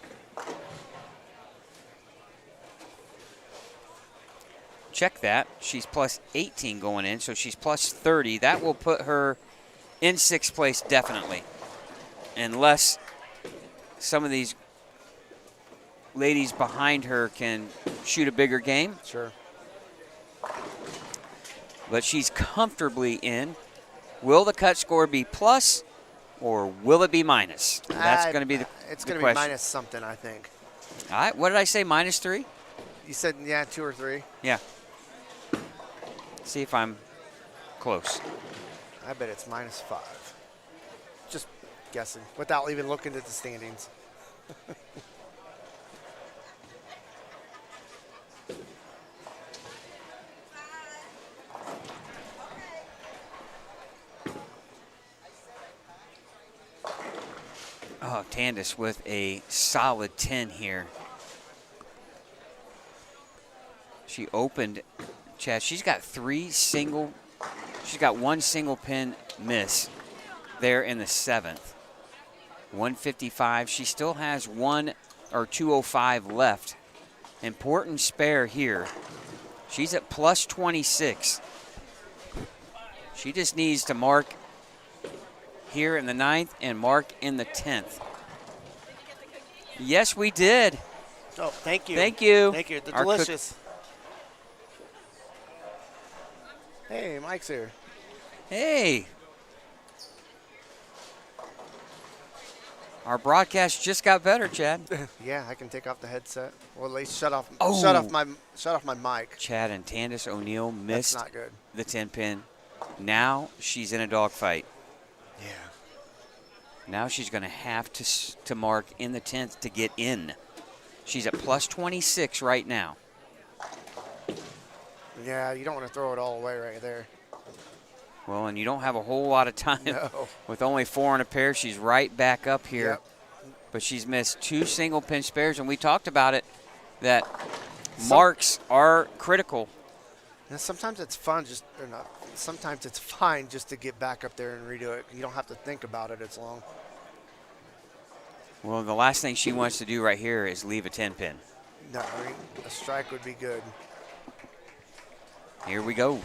Check that. She's plus 18 going in, so she's plus 30. That will put her in 6th place definitely, unless some of these ladies behind her can shoot a bigger game. Sure. But she's comfortably in. Will the cut score be plus or will it be minus? That's going to be the It's the going to be question. minus something, I think. All right, what did I say, -3? You said, yeah, 2 or 3. Yeah. See if I'm close. I bet it's -5. Just guessing, without even looking at the standings. Oh, Tandis with a solid 10 here. She opened, Chad, she's got one single pin miss there in the 7th. 155, she still has 205 left. Important spare here. She's at plus 26. She just needs to mark here in the 9th and mark in the 10th. Yes, we did. Oh, thank you. Thank you. Thank you. They're Our cook- delicious. Hey, Mike's here. Hey. Our broadcast just got better, Chad. Yeah, I can take off the headset. Well, at least shut off Oh. my mic. Chad and Tandis O'Neill missed That's not good. the 10 pin. Now she's in a dogfight. Yeah. Now she's going to have to mark in the 10th to get in. She's at plus 26 right now. Yeah, you don't want to throw it all away right there. Well, and you don't have a whole lot of time. No. With only 4 in a pair, she's right back up here. Yep. But she's missed 2 single pin spares, and we talked about it, that marks are critical. And sometimes it's fun, sometimes it's fine just to get back up there and redo it. You don't have to think about it as long. Well, the last thing she wants to do right here is leave a 10 pin. No, I mean, a strike would be good. Here we go.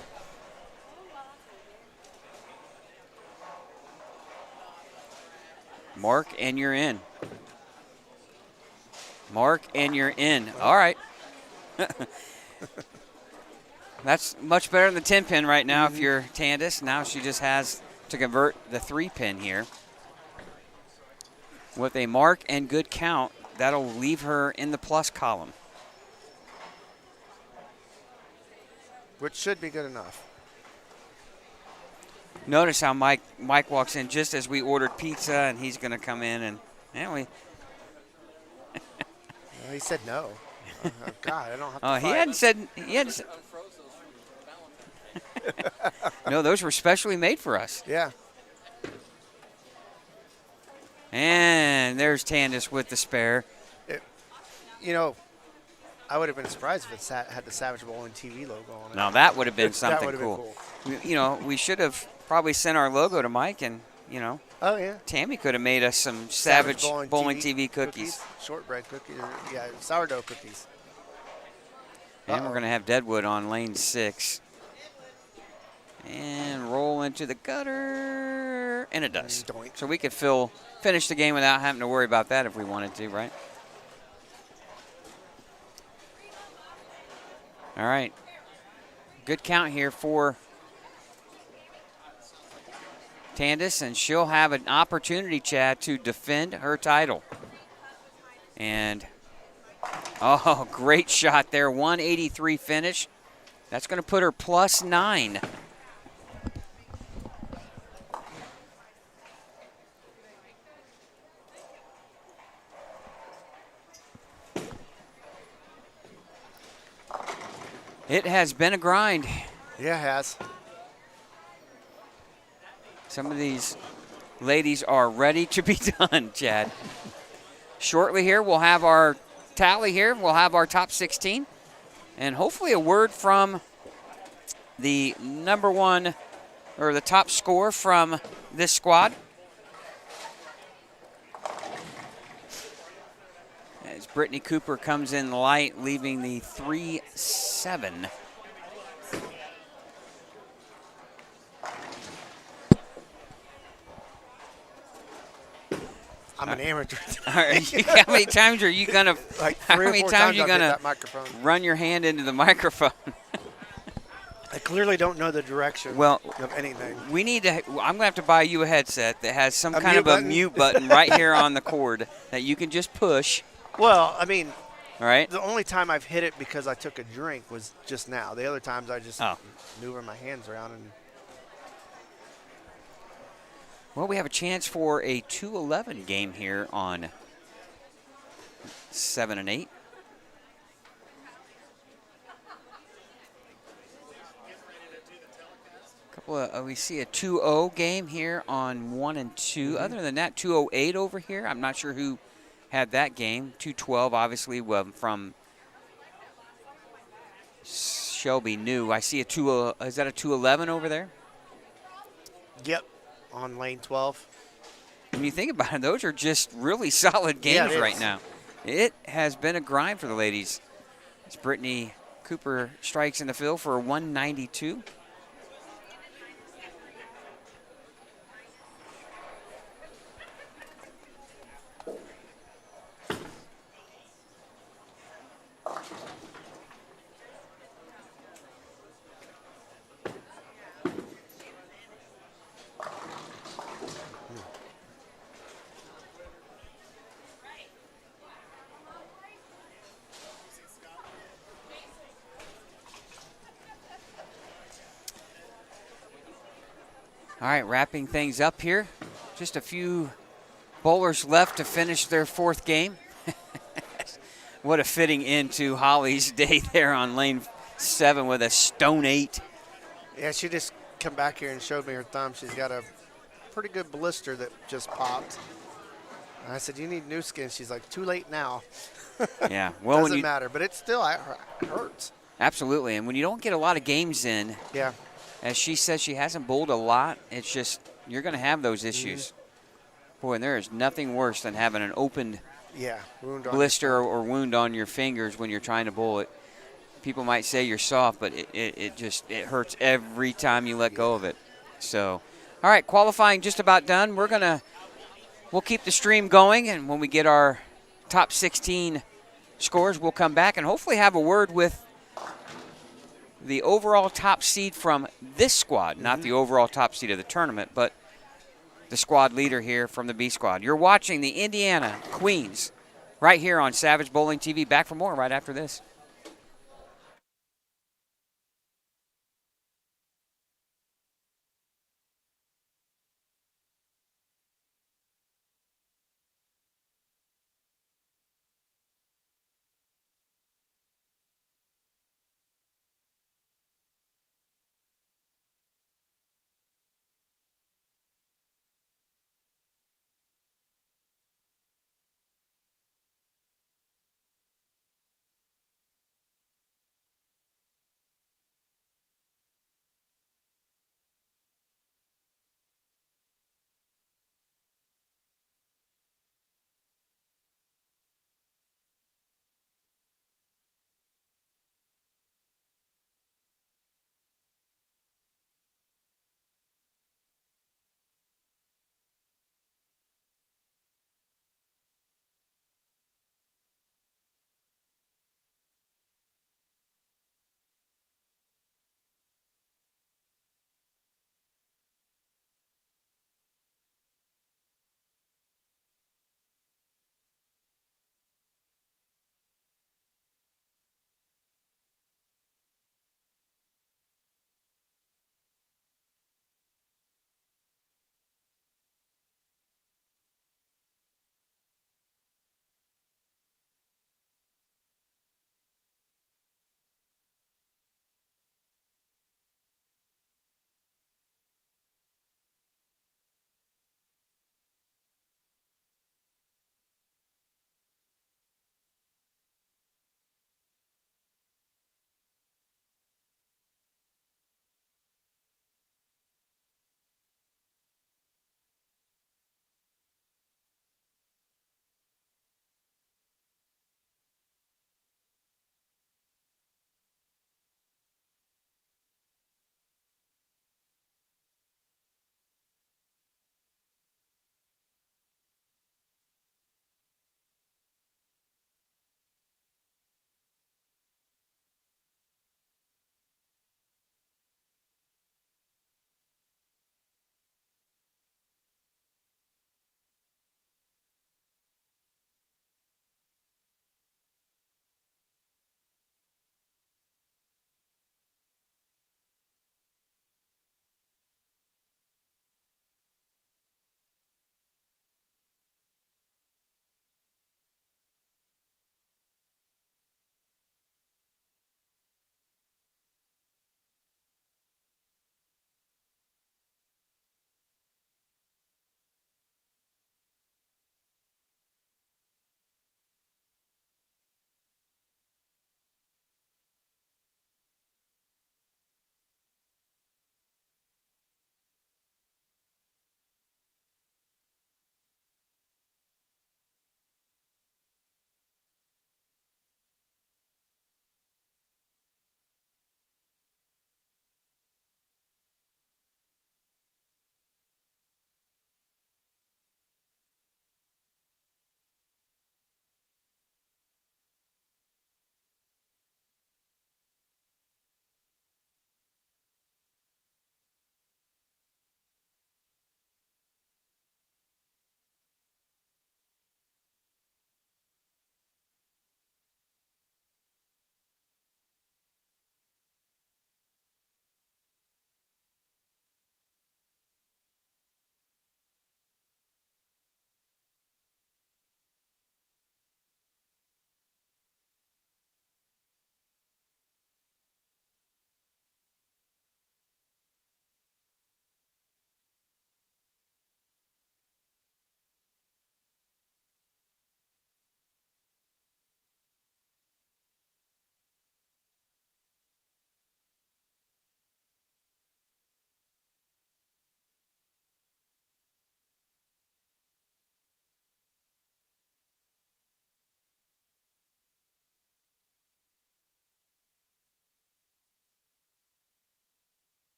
Mark, and you're in. Mark, and you're in. All right. That's much better than the 10 pin right now if you're Tandis. Now she just has to convert the 3 pin here. With a mark and good count, that'll leave her in the plus column. Which should be good enough. Notice how Mike walks in just as we ordered pizza, and he's going to come in and Well, he said no. Oh, God, I don't have to he fight. hadn't said. No, those were specially made for us. Yeah. And there's Tandis with the spare. I would have been surprised if it had the Savage Bowling TV logo on it. Now that would have been That something would have been cool. cool. We should have probably sent our logo to Mike, and Oh, yeah. Tammy could have made us some Savage Bowling TV cookies. Shortbread cookies. Yeah, sourdough cookies. And we're going to have Deadwood on lane 6. And roll into the gutter. And it does. Doink. So we could finish the game without having to worry about that if we wanted to, right? All right. Good count here for Tandis, and she'll have an opportunity, Chad, to defend her title. And, oh, great shot there. 183 finish. That's going to put her +9. It has been a grind. Yeah, it has. Some of these ladies are ready to be done, Chad. Shortly here, we'll have our tally here. We'll have our top 16. And hopefully a word from the number one, or the top scorer from this squad. As Brittany Cooper comes in light, leaving the 3-7. I'm an amateur. All right. How many times are you gonna? Like how 3 or many 4 times are you I've hit gonna that microphone. run your hand into the microphone? I clearly don't know the direction Well, of anything. we need to. I'm gonna have to buy you a headset that has some A kind mute of a button? mute button right here on the cord that you can just push. Well, I mean, All right. the only time I've hit it because I took a drink was just now. The other times I just Oh. maneuver my hands around and. Well, we have a chance for a 2-11 game here on 7 and 8. We see a 2-0 game here on 1 and 2. Mm-hmm. Other than that, 208 over here. I'm not sure who had that game. 212, obviously, from Shelby New. I see a 2. Is that a 211 over there? Yep, on lane 12. When you think about it, those are just really solid Yeah, games it right is. now. It has been a grind for the ladies. As Brittany Cooper strikes in the field for a 192. All right, wrapping things up here. Just a few bowlers left to finish their 4th game. What a fitting end to Holly's day there on lane 7 with a stone 8. Yeah, she just come back here and showed me her thumb. She's got a pretty good blister that just popped. And I said, "You need new skin." She's like, "Too late now." Yeah, well, Doesn't matter, but it still hurts. absolutely. And when you don't get a lot of games in, Yeah. as she says, she hasn't bowled a lot. It's just you're going to have those issues. Boy, and there is nothing worse than having an opened Yeah. Wound on blister or wound on your fingers when you're trying to bowl it. People might say you're soft, but it hurts every time you let go of it. So, all right, qualifying just about done. We'll keep the stream going, and when we get our top 16 scores, we'll come back and hopefully have a word with the overall top seed from this squad, not the overall top seed of the tournament, but the squad leader here from the B squad. You're watching the Indiana Queens right here on Savage Bowling TV. Back for more right after this.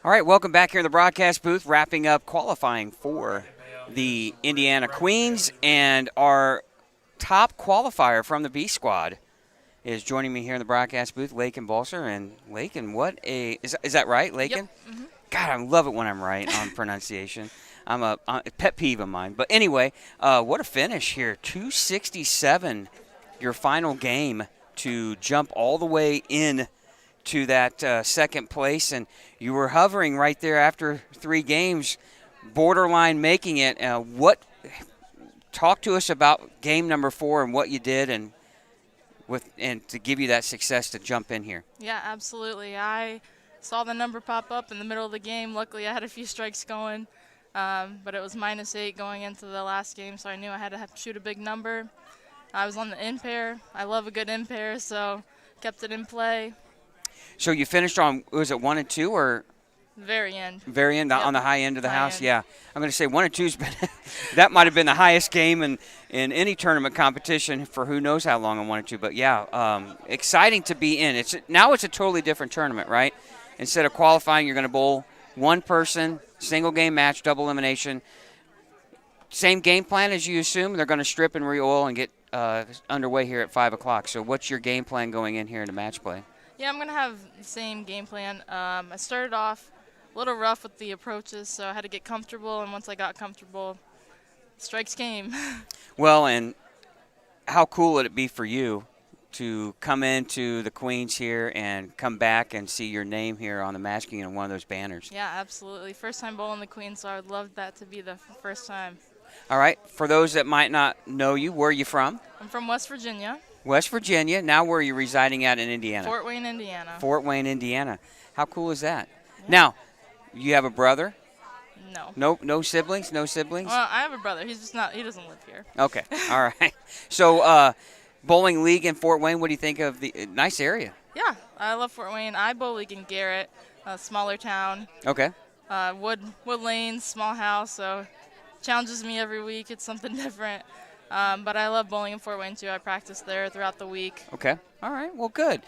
All right, welcome back here in the broadcast booth, wrapping up qualifying for the Indiana Queens, and our top qualifier from the B squad is joining me here in the broadcast booth, Lakin Balser. And Lakin, is that right, Lakin? Yep. Mm-hmm. God, I love it when I'm right on pronunciation. I'm a pet peeve of mine. But anyway, what a finish here. 267, your final game to jump all the way in to that second place. And you were hovering right there after 3 games, borderline making it. Talk to us about game number 4 and what you did and to give you that success to jump in here. Yeah, absolutely. I saw the number pop up in the middle of the game. Luckily, I had a few strikes going, but it was -8 going into the last game, so I knew I had to shoot a big number. I was on the in pair. I love a good in pair, so kept it in play. So you finished on, was it 1 and 2 or? Very end. Very end, Yep. on the high end of the High house? end. Yeah. I'm going to say 1 and 2's been, that might have been the highest game in any tournament competition for who knows how long on 1 and 2. But yeah, exciting to be in. Now it's a totally different tournament, right? Instead of qualifying, you're going to bowl one person, single game match, double elimination. Same game plan as you assume. They're going to strip and re-oil and get underway here at 5 o'clock. So what's your game plan going in here into match play? Yeah, I'm going to have the same game plan. I started off a little rough with the approaches, so I had to get comfortable, and once I got comfortable, strikes came. Well, and how cool would it be for you to come into the Queens here and come back and see your name here on the masking in one of those banners? Yeah, absolutely. First time bowling the Queen, so I would love that to be the first time. All right. For those that might not know you, where are you from? I'm from West Virginia. West Virginia. Now where are you residing at in Indiana? Fort Wayne, Indiana. Fort Wayne, Indiana. How cool is that? Yeah. Now, you have a brother? No. No siblings? No siblings? Well, I have a brother. He's just not. He doesn't live here. Okay. All right. So, bowling league in Fort Wayne. What do you think of the nice area? Yeah, I love Fort Wayne. I bowl league in Garrett, a smaller town. Okay. Wood lanes, small house, so challenges me every week. It's something different. But I love bowling in Fort Wayne too. I practice there throughout the week. Okay. All right. Well, good.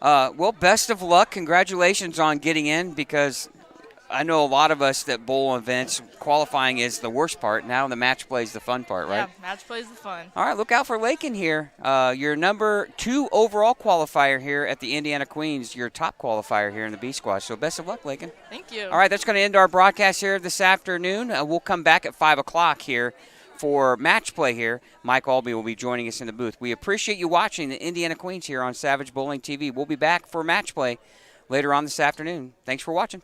Well, best of luck. Congratulations on getting in, because I know a lot of us that bowl events, qualifying is the worst part. Now the match play is the fun part, right? Yeah, match play is the fun. All right, look out for Lakin here. Your number 2 overall qualifier here at the Indiana Queens, your top qualifier here in the B squad. So best of luck, Lakin. Thank you. All right, that's going to end our broadcast here this afternoon. We'll come back at 5 o'clock here for match play here. Mike Albee will be joining us in the booth. We appreciate you watching the Indiana Queens here on Savage Bowling TV. We'll be back for match play later on this afternoon. Thanks for watching.